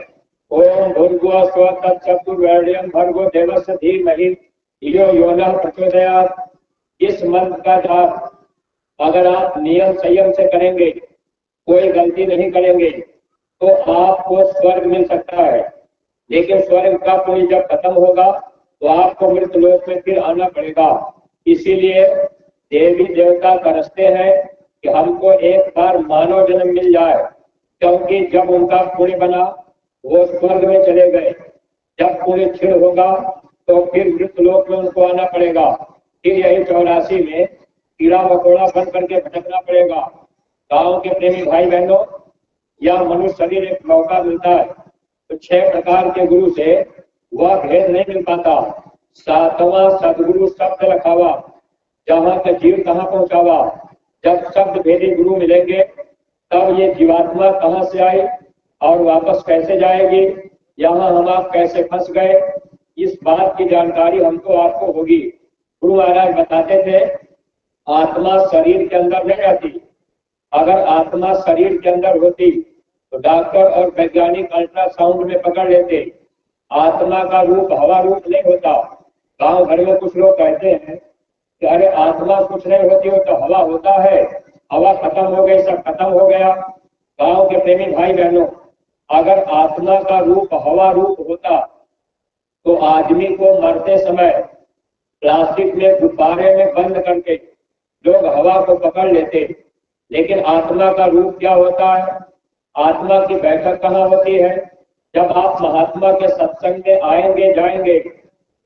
ओम भूर्भुवः स्वः तत्सवितुर्वरेण्यं भर्गो देवस्य धीमहि धियो यो नः प्रचोदयात्। इस मंत्र का जाप अगर आप नियम संयम से करेंगे, कोई गलती नहीं करेंगे, तो आपको स्वर्ग मिल सकता है। लेकिन स्वर्ग का पुण्य जब खत्म होगा तो आपको मृत लोक में फिर आना पड़ेगा। इसीलिए देवी देवता तरसते हैं कि हमको एक बार मानव जन्म मिल जाए, क्योंकि जब उनका पुण्य बना वो स्वर्ग में चले गए। जब पुण्य क्षीण होगा तो फिर मृत लोक में उनको आना पड़ेगा। फिर यही 84 में कीड़ा मकोड़ा बन करके भटकना पड़ेगा। गांव के प्रेमी भाई बहनों, यह मनुष्य शरीर एक मौका मिलता है तो 6 प्रकार के गुरु से वह भेद नहीं मिल पाता। 7वां सदगुरु शब्द रखावा, जहाँ का जीव कहाँ पहुंचावा। जब शब्द भेदी गुरु मिलेंगे तब ये जीवात्मा कहाँ से आई और वापस कैसे जाएगी, यहाँ हम आप कैसे फंस गए, इस बात की जानकारी हमको आपको होगी। गुरु महाराज बताते थे, आत्मा शरीर के अंदर नहीं रहती। अगर आत्मा शरीर के अंदर होती तो डॉक्टर और वैज्ञानिक अल्ट्रासाउंड में पकड़ लेते। आत्मा का रूप हवा रूप नहीं होता। गांव भर में कुछ लोग कहते हैं कि अरे आत्मा कुछ नहीं होती हो तो हवा होता है, हवा खत्म हो गई, सब खत्म हो गया। गांव के प्रेमी भाई बहनों, अगर आत्मा का रूप हवा रूप होता तो आदमी को मरते समय प्लास्टिक में गुब्बारे में बंद करके लोग हवा को पकड़ लेते। लेकिन आत्मा का रूप क्या होता है, आत्मा की बैठक कहाँ होती है। जब आप महात्मा के सत्संग में आएंगे जाएंगे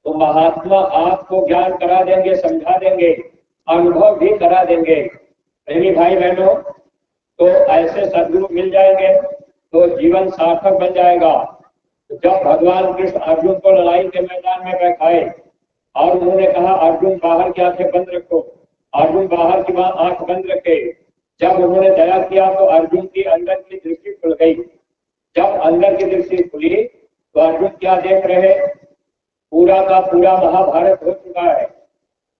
तो महात्मा आपको ज्ञान करा देंगे, समझा देंगे, अनुभव भी करा देंगे। प्रेमी भाई बहनों, तो ऐसे सदगुरु मिल जाएंगे तो जीवन सार्थक बन जाएगा। जब भगवान कृष्ण अर्जुन को लड़ाई के मैदान में बैठाए और उन्होंने कहा अर्जुन बाहर की आंखें बंद रखो, अर्जुन बाहर की आंख बंद रखे। जब उन्होंने दया किया तो अर्जुन की अंदर की दृष्टि खुल गई। जब अंदर की दृष्टि खुली तो अर्जुन क्या देख रहे, पूरा का पूरा महाभारत हो चुका है,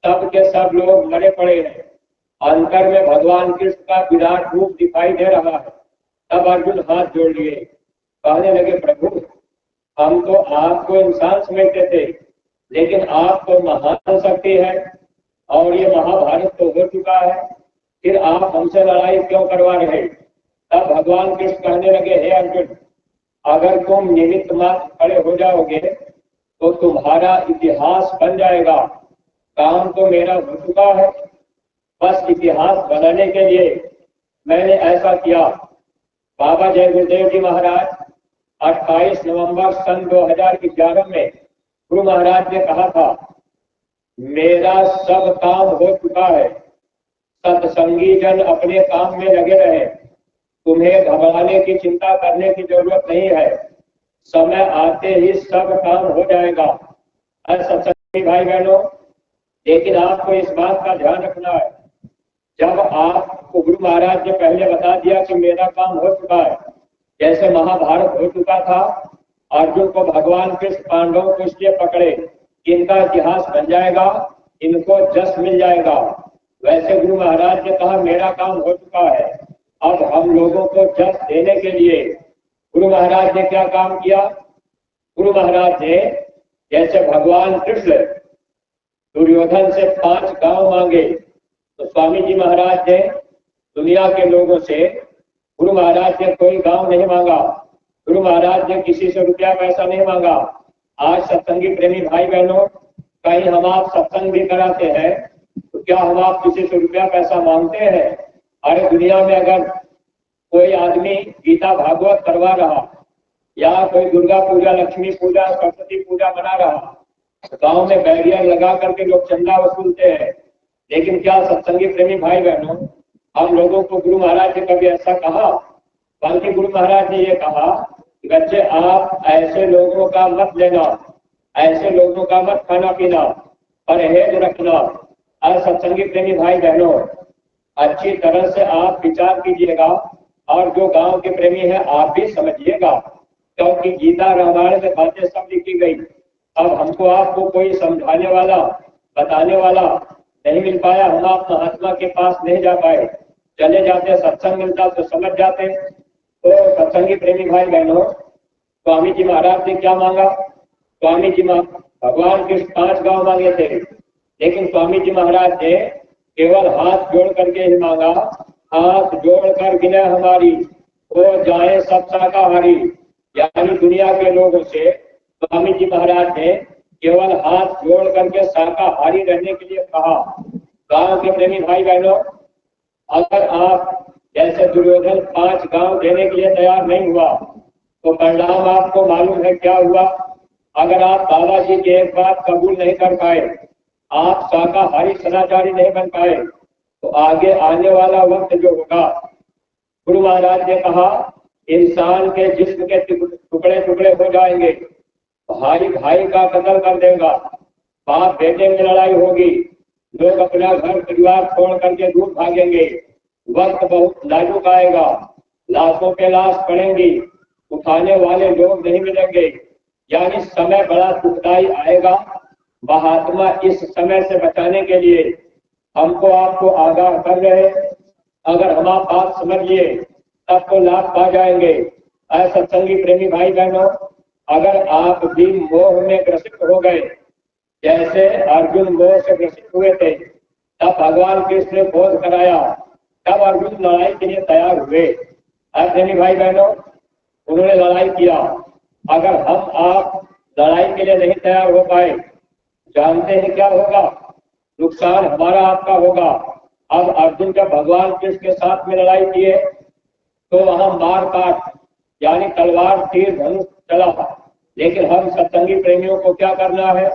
सब के सब लोग मरे पड़े हैं, अंतर में भगवान कृष्ण का विराट रूप दिखाई दे रहा है। तब अर्जुन हाथ जोड़ लिए, कहने लगे प्रभु हम तो आपको इंसान समझते थे, लेकिन आप तो महान शक्ति है और ये महाभारत तो हो चुका है, फिर आप हमसे लड़ाई क्यों करवा रहे। तब भगवान कृष्ण कहने लगे हे अर्जुन, अगर तुम निमित्त मात्र खड़े हो जाओगे तो तुम्हारा इतिहास बन जाएगा। काम तो मेरा हो चुका है, बस इतिहास बनाने के लिए मैंने ऐसा किया। बाबा जय गुरुदेव जी महाराज 28 नवंबर सन 2011 में गुरु महाराज ने कहा था मेरा सब काम हो चुका है, सत्संगी जन अपने काम में लगे रहे, तुम्हें घबराने की चिंता करने की जरूरत नहीं है, समय आते ही सब काम हो जाएगा। सत्संगी भाई बहनों, लेकिन आपको इस बात का ध्यान रखना है, जब आपको गुरु महाराज ने पहले बता दिया कि मेरा काम हो चुका है, जैसे महाभारत हो चुका था, अर्जुन को भगवान कृष्ण पांडवों को इसलिए पकड़े कि इनका इतिहास बन जाएगा, इनको जस मिल जाएगा, वैसे गुरु महाराज ने कहा मेरा काम हो चुका है। अब हम लोगों को जस देने के लिए गुरु महाराज ने क्या काम किया, गुरु महाराज ने जैसे भगवान कृष्ण दुर्योधन से 5 गांव मांगे, तो स्वामी जी महाराज ने दुनिया के लोगों से, गुरु महाराज ने कोई गांव नहीं मांगा, गुरु महाराज ने किसी से रुपया पैसा नहीं मांगा। आज सत्संगी प्रेमी भाई बहनों, कहीं हम आप सत्संग भी कराते हैं तो क्या हम आप किसी से रुपया पैसा मांगते हैं? अरे दुनिया में अगर कोई आदमी गीता भागवत करवा रहा या कोई दुर्गा पूजा, लक्ष्मी पूजा, सरस्वती पूजा बना रहा, गांव में बैरियर लगा करके लोग चंदा वसूलते हैं। लेकिन क्या सत्संगी प्रेमी भाई बहनों, हम लोगों को गुरु महाराज ने कभी ऐसा कहा? बल्कि गुरु महाराज ने ये कहा कि बच्चे आप ऐसे लोगों का मत लेना, ऐसे लोगों का मत खाना पीना, परहेज रखना। और सत्संगी प्रेमी भाई बहनों, अच्छी तरह से आप विचार कीजिएगा और जो गांव के प्रेमी है आप भी समझिएगा, क्योंकि गीता रामायण में बातें सब लिखी गई। अब हमको आपको कोई समझाने वाला, बताने वाला नहीं मिल पाया, हम आप महात्मा के पास नहीं जा पाए, चले जाते सत्संग मिलता तो समझ जाते। तो सत्संगी प्रेमी भाई बहनों, स्वामी जी महाराज ने क्या मांगा? स्वामी जी भगवान कृष्ण 5 गांव मांगे थे, लेकिन स्वामी जी महाराज ने केवल हाथ जोड़ करके ही मांगा, हाथ जोड़कर विनय हमारी हो जाए सब शाकाहारी। यानी दुनिया के लोगों से स्वामी जी महाराज ने केवल हाथ जोड़ करके शाकाहारी रहने के लिए कहा। गांव के प्रेमी भाई बहनों, अगर आप जैसे दुर्योधन 5 गांव देने के लिए तैयार नहीं हुआ तो परिणाम आपको मालूम है क्या हुआ? अगर आप बाबा जी की एक बात कबूल नहीं कर पाए, आप शाकाहारी सदाचारी नहीं बन पाए, तो आगे आने वाला वक्त जो होगा, गुरु महाराज ने कहा इंसान के जिस्म के टुकड़े टुकड़े हो जाएंगे, भाई भाई का कत्ल कर देगा, बाप बेटे में लड़ाई होगी, लोग अपना घर परिवार छोड़ करके दूर भागेंगे, वक्त बहुत नाजुक आएगा, लाशों पे लाश पड़ेंगी, उठाने वाले लोग नहीं मिलेंगे, यानी समय बड़ा दुखदाई आएगा। महात्मा इस समय से बचाने के लिए हमको आपको आगाह कर रहे, अगर हम आप बात समझ लिए तब तो लाभ पा जाएंगे। सत्संगी प्रेमी भाई बहनों, अगर आप भी मोह में ग्रसित हो गए, जैसे अर्जुन मोह से ग्रसित हुए थे, तब भगवान कृष्ण ने बोध कराया, तब अर्जुन लड़ाई के लिए तैयार हुए। प्रेमी भाई बहनों, उन्होंने लड़ाई किया। अगर हम आप लड़ाई के लिए नहीं तैयार हो पाए, जानते हैं क्या होगा? नुकसान हमारा आपका होगा। अब अर्जुन जब भगवान कृष्ण के साथ में लड़ाई किए तो वहां मार काट, यानी तलवार तीर धनुष चला, लेकिन हम सत्संगी प्रेमियों को क्या करना है?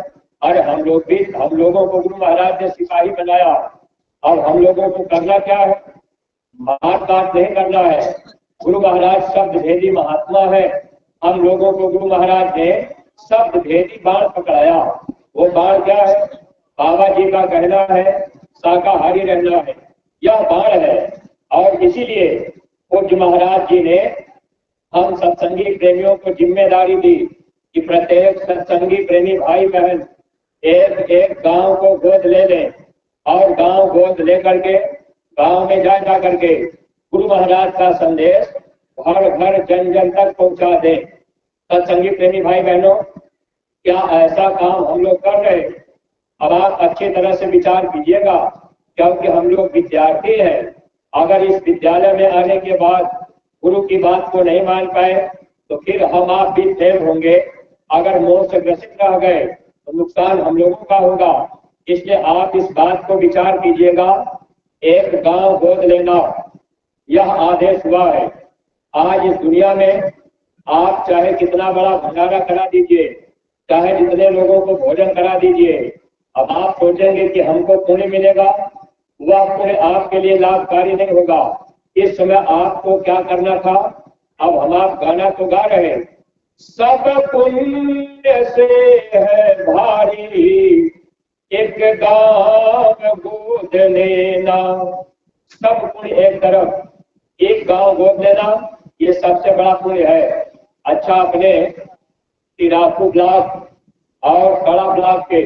अरे हम लोगों को गुरु महाराज ने सिपाही बनाया। अब हम लोगों को करना क्या है? मार काट नहीं करना है। गुरु महाराज शब्द भेदी महात्मा है। हम लोगों को गुरु महाराज ने शब्द भेदी बाण पकड़ाया। वो बाण क्या है? बाबा जी का कहना है शाकाहारी रहना है, यह बाण है। और इसीलिए पूज्य महाराज जी ने हम सत्संगी प्रेमियों को जिम्मेदारी दी कि प्रत्येक सत्संगी प्रेमी भाई बहन एक एक गांव को गोद ले लें और गांव गोद लेकर के गांव में जा करके गुरु महाराज का संदेश घर घर जन जन तक पहुंचा दें। सत्संगी प्रेमी भाई बहनों, क्या ऐसा काम हम लोग कर रहे? अब आप अच्छी तरह से विचार कीजिएगा, क्योंकि हम लोग विद्यार्थी हैं। अगर इस विद्यालय में आने के बाद गुरु की बात को नहीं मान पाए तो फिर हम आप भी फेल होंगे। अगर मोह से ग्रसित रह गए तो नुकसान हम लोगों का होगा। इसलिए आप इस बात को विचार कीजिएगा, एक गांव गोद लेना यह आदेश हुआ है। आज इस दुनिया में आप चाहे कितना बड़ा भंडारा करा दीजिए, चाहे जितने लोगों को भोजन करा दीजिए, अब आप सोचेंगे कि हमको पुण्य मिलेगा, वह पुण्य आपके लिए लाभकारी नहीं होगा। इस समय आपको क्या करना था? अब हम आप गाना तो गा रहे, सब पुण्य से है भारी एक गांव गोद लेना। सब पुण्य एक तरफ, एक गांव गोद लेना, ये सबसे बड़ा पुण्य है। अच्छा, अपने तिरापू ब्लॉक और कड़ा ब्लॉक के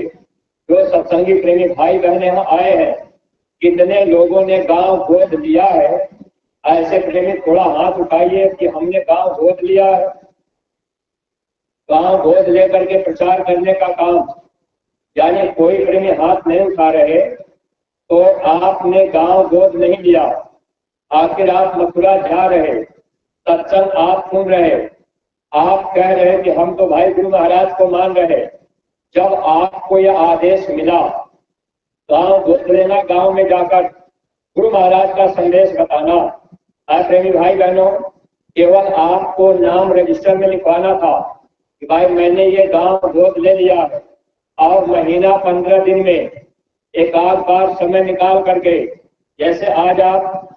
जो सत्संगी प्रेमी भाई बहन यहाँ आए हैं, कितने लोगों ने गांव गोद लिया है? ऐसे प्रेमी थोड़ा हाथ उठाइए कि हमने गांव गोद लिया है। गांव गोद लेकर के प्रचार करने का काम, यानी कोई प्रेमी हाथ नहीं उठा रहे तो आपने गांव गोद नहीं लिया। आखिर आप मथुरा जा रहे, सत्संग आप सुन रहे, आप कह रहे कि हम तो भाई गुरु महाराज को मान रहे। जब आपको यह आदेश मिला गांव गोद लेना, गांव में जाकर गुरु महाराज का संदेश बताना, प्रेमी भाई बहनों, केवल आपको नाम रजिस्टर में लिखवाना था कि भाई मैंने ये गांव गोद ले लिया है। और महीना 15 दिन में एक आध बार समय निकाल करके, जैसे आज आप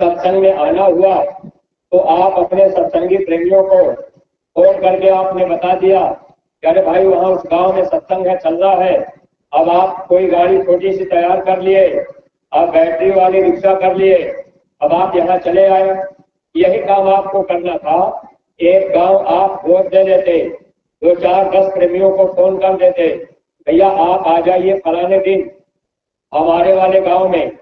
सत्संग में आना हुआ तो आप अपने सत्संगी प्रेमियों को फोन करके आपने बता दिया कि अरे भाई वहाँ उस गांव में सत्संग है, चल रहा है। अब आप कोई गाड़ी छोटी सी तैयार कर लिए, अब बैटरी वाली रिक्शा कर लिए, अब आप यहाँ चले आए। यही काम आपको करना था। एक गांव आप गोद दे देते, 2 4 10 प्रेमियों को फोन कर देते, भैया आप आ जाइए फलाने दिन हमारे वाले गांव में,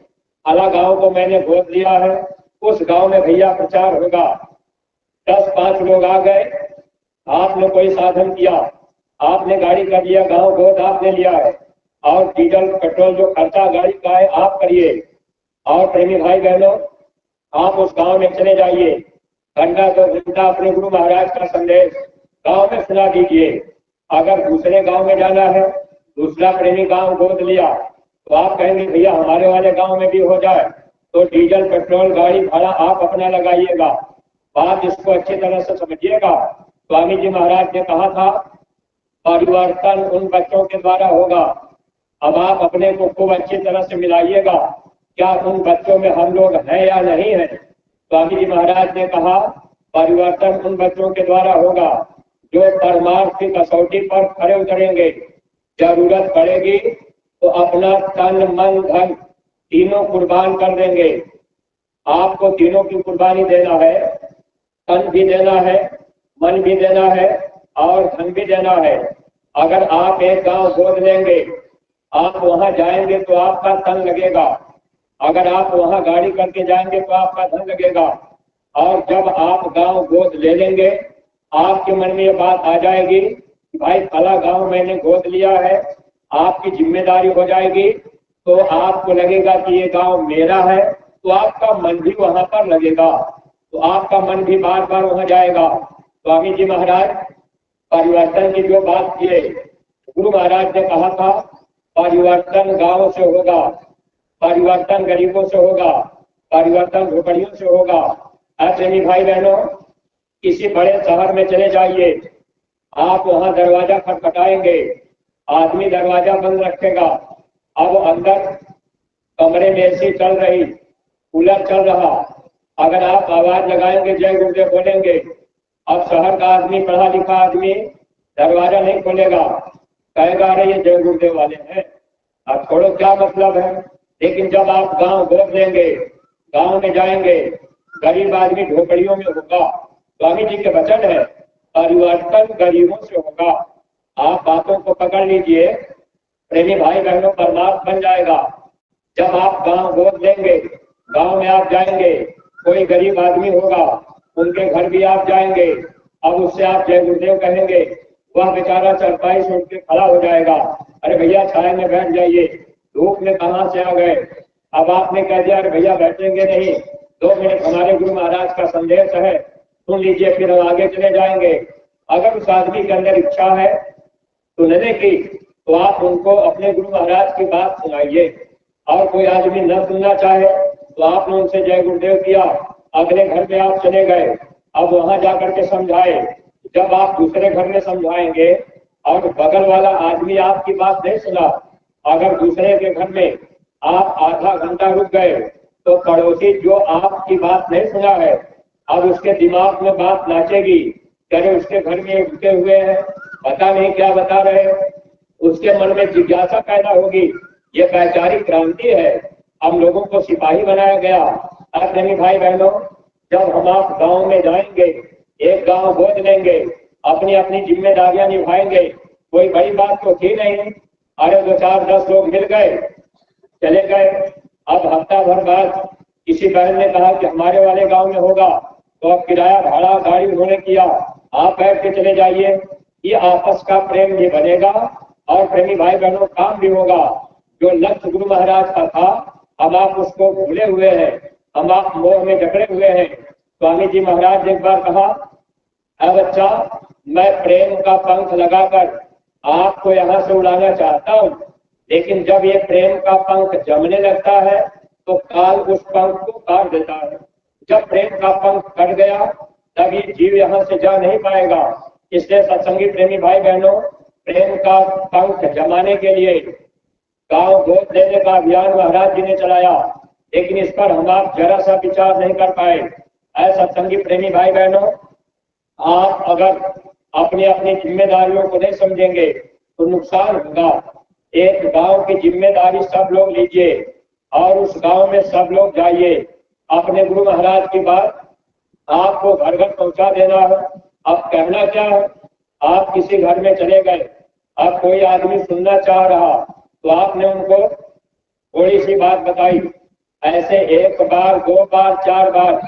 अला गांव को मैंने गोद लिया है, उस गांव में भैया प्रचार होगा। 10-5 लोग आ गए, आपने कोई साधन किया, आपने गाड़ी कर लिया, गांव गोद आपने लिया है, और डीजल पेट्रोल जो खर्चा गाड़ी का है आप करिए। और प्रेमी भाई बहनों, आप उस गांव में चले जाइए, घंटा 2 घंटा अपने गुरु महाराज का संदेश गांव में सुना दीजिए। अगर दूसरे गांव में जाना है, दूसरा प्रेमी गांव गोद लिया, तो आप कहेंगे भैया हमारे वाले गांव में भी हो जाए, तो डीजल पेट्रोल गाड़ी भाड़ा आप अपना लगाइएगा। बात इसको अच्छी तरह से समझिएगा। स्वामी जी महाराज ने कहा था परिवर्तन उन बच्चों के द्वारा होगा। अब आप अपने को खूब अच्छी तरह से मिलाइएगा, क्या उन बच्चों में हम लोग हैं या नहीं है। स्वामी जी महाराज ने कहा परिवर्तन उन बच्चों के द्वारा होगा जो परमार्थ की कसौटी पर खड़े उतरेंगे। जरूरत पड़ेगी तो अपना तन मन धन तीनों कुर्बान कर देंगे। आपको तीनों की कुर्बानी देना है, तन भी देना है, मन भी देना है और धन भी देना है। अगर आप एक गांव गोद लेंगे, आप वहां जाएंगे तो आपका तन लगेगा, अगर आप वहां गाड़ी करके जाएंगे तो आपका धन लगेगा। और जब आप गांव गोद ले लेंगे, आपके मन में ये बात आ जाएगी कि भाई फला गांव मैंने गोद लिया है, आपकी जिम्मेदारी हो जाएगी, तो आपको लगेगा कि ये गांव मेरा है, तो आपका मन भी वहां पर लगेगा, तो आपका मन भी बार बार वहां जाएगा। स्वामी जी महाराज परिवर्तन की जो बात किए, गुरु महाराज ने कहा था परिवर्तन गांव से होगा, परिवर्तन गरीबों से होगा, परिवर्तन झोपड़ियों से होगा। ऐसे भाई बहनों, किसी बड़े शहर में चले जाइए, आप वहां दरवाजा खटखटाएंगे, आदमी दरवाजा बंद रखेगा। अब अंदर कमरे में एसी चल रही, कूलर चल रहा, अगर आप आवाज लगाएंगे जय गुरुदेव बोलेंगे, अब शहर का आदमी, पढ़ा लिखा आदमी दरवाजा नहीं खोलेगा, कहेगा अरे ये जय गुरुदेव वाले हैं, अब छोड़ो क्या मतलब है। लेकिन जब आप गांव गोद लेंगे, गांव में जाएंगे, गरीब आदमी झोपड़ियों में होगा, स्वामी जी के वचन है परिवर्तन गरीबों से होगा। आप बातों को पकड़ लीजिए, प्रेमी भाई बहनों, परमार्थ बन जाएगा। जब आप गांव गोद लेंगे, गांव में आप जाएंगे, कोई गरीब आदमी होगा, उनके घर भी आप जाएंगे, अब उससे आप जय गुरुदेव कहेंगे, वह बेचारा चरपाई से उठ के खड़ा हो जाएगा, अरे भैया छाया में बैठ जाइए, धूप में कहाँ से आ गए। अब आपने कह दिया अरे भैया बैठेंगे नहीं, 2 मिनट हमारे गुरु महाराज का संदेश है, सुन लीजिए, फिर हम आगे चले जाएंगे। अगर उस आदमी के अंदर इच्छा है सुनने की, तो आप उनको अपने गुरु महाराज की बात सुनाइए। और कोई आदमी न सुनना चाहे तो आपने उनसे जय गुरुदेव किया, अगले घर में आप चले गए, अब वहां जाकर के समझाए। जब आप दूसरे घर में समझाएंगे और बगल वाला आदमी आपकी बात नहीं सुना, अगर दूसरे के घर में आप आधा घंटा रुक गए, तो पड़ोसी जो आपकी बात नहीं सुना है, अब उसके दिमाग में बात नाचेगी, करे उसके घर में रुके हुए हैं, पता नहीं क्या बता रहे, उसके मन में जिज्ञासा पैदा होगी। ये वैचारिक क्रांति है, हम लोगों को सिपाही बनाया गया। प्रेमी भाई बहनों, जब हम आप गांव में जाएंगे, एक गांव गोद लेंगे, अपनी अपनी जिम्मेदारियां निभाएंगे, कोई बड़ी बात तो थी नहीं, अरे 2 4 10 लोग मिल गए, चले गए। अब हफ्ता भर बाद किसी बहन ने कहा कि हमारे वाले गांव में होगा, तो अब किराया भाड़ा गाड़ी उन्होंने किया, आप बैठ के चले जाइए। ये आपस का प्रेम भी बनेगा और प्रेमी भाई बहनों काम भी होगा। जो लक्ष्य गुरु महाराज का था, अब आप उसको भूले हुए हैं, हम आप मोह में जकड़े हुए हैं। स्वामी जी महाराज ने एक बार कहा, अब बच्चा, मैं प्रेम का पंख लगाकर आपको यहाँ से उड़ाना चाहता हूँ, लेकिन जब ये प्रेम का पंख जमने लगता है तो काल उस पंख को काट देता है। जब प्रेम का पंख कट गया तब ये जीव यहाँ से जा नहीं पाएगा। इसलिए सत्संगी प्रेमी भाई बहनों, प्रेम का पंख जमाने के लिए गांव गोद लेने का अभियान महाराज जी ने चलाया, लेकिन इस पर हम आप जरा सा विचार नहीं कर पाए। ऐसा सत्संगी प्रेमी भाई बहनों, आप अगर अपनी अपनी जिम्मेदारियों को नहीं समझेंगे तो नुकसान होगा। एक गांव की जिम्मेदारी सब लोग लीजिए और उस गांव में सब लोग जाइए, अपने गुरु महाराज की बात आपको घर घर पहुंचा देना है। अब कहना क्या है, आप किसी घर में चले गए, अब कोई आदमी सुनना चाह रहा, तो आपने उनको थोड़ी सी बात बताई, ऐसे 1 बार 2 बार 4 बार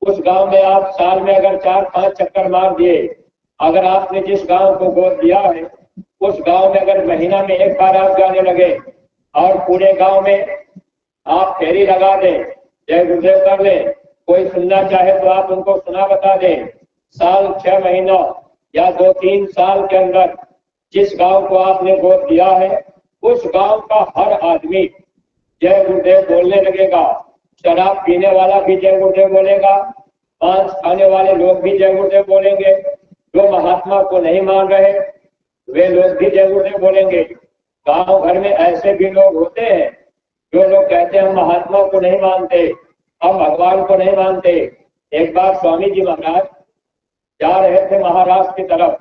उस गांव में आप साल में अगर 4-5 चक्कर मार दिए, अगर आपने जिस गांव को गोद दिया है उस गांव में अगर महीना में 1 बार आप जाने लगे और पूरे गांव में आप फेरी लगा दें, जय गुरुदेव कर लें, कोई सुनना चाहे तो आप उनको सुना बता दें, साल 6 महीना या 2-3 साल के अंदर जिस गांव को आपने गोद दिया है उस गांव का हर आदमी जय गुरुदेव बोलने लगेगा। शराब पीने वाला भी जय गुरुदेव बोलेगा, मांस खाने वाले लोग भी जय गुरुदेव बोलेंगे, जो महात्मा को नहीं मान रहे वे लोग भी जय गुरुदेव बोलेंगे। गांव भर में ऐसे भी लोग होते हैं जो लोग कहते हैं हम महात्मा को नहीं मानते, हम भगवान को नहीं मानते। एक बार स्वामी जी महाराज जा रहे थे महाराष्ट्र की तरफ,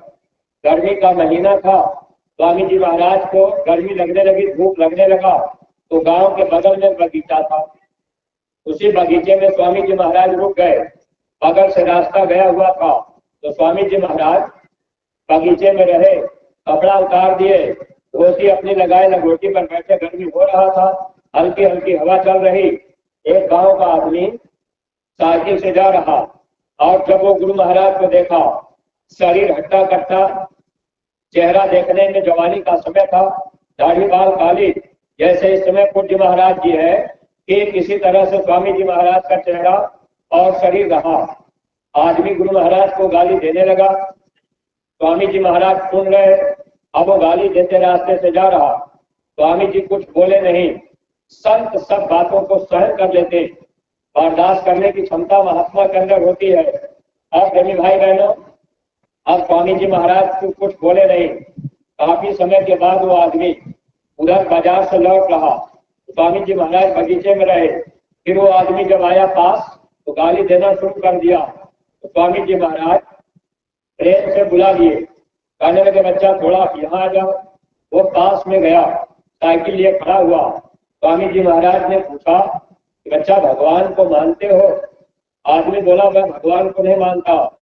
गर्मी का महीना था, स्वामी जी महाराज को गर्मी लगने लगी, धूप लगने लगा, तो गांव के बगल में बगीचा था, उसी बगीचे में स्वामी जी महाराज रुक गए। बगल से रास्ता गया हुआ था, तो स्वामी जी महाराज बगीचे में रहे, कपड़ा उतार दिए, धोती अपनी लगाए, लंगोटी पर बैठे, गर्मी हो रहा था, हल्की हल्की हवा चल रही। एक गांव का आदमी साइकिल से जा रहा और जब वो गुरु महाराज को देखा, शरीर हट्टा कट्टा, चेहरा देखने में जवानी का समय था, दाढ़ी बाल काली, जैसे इस समय पूज्य महाराज जी है कि किसी तरह से स्वामी जी महाराज का चेहरा और शरीर रहा। आदमी गुरु महाराज को गाली देने लगा, स्वामी जी महाराज सुन रहे, अब वो गाली देते रास्ते से जा रहा, स्वामी जी कुछ बोले नहीं। संत सब बातों को सहन कर लेते, बर्दाश्त करने की क्षमता महात्मा के अंदर होती है। अब प्रेमी भाई बहनों, अब स्वामी जी महाराज को कुछ बोले नहीं, काफी समय के बाद वो आदमी उधर बाजार से लौट रहा, स्वामी जी महाराज बगीचे में रहे। फिर वो आदमी जब आया पास तो गाली देना शुरू कर दिया। तो स्वामी जी महाराज प्रेम से बुला लिए, कहने लगे बच्चा थोड़ा यहाँ आ जाओ। वो पास में गया, साइकिल लिए खड़ा हुआ। स्वामी जी महाराज ने पूछा कि बच्चा भगवान को मानते हो? आदमी बोला मैं भगवान को नहीं मानता,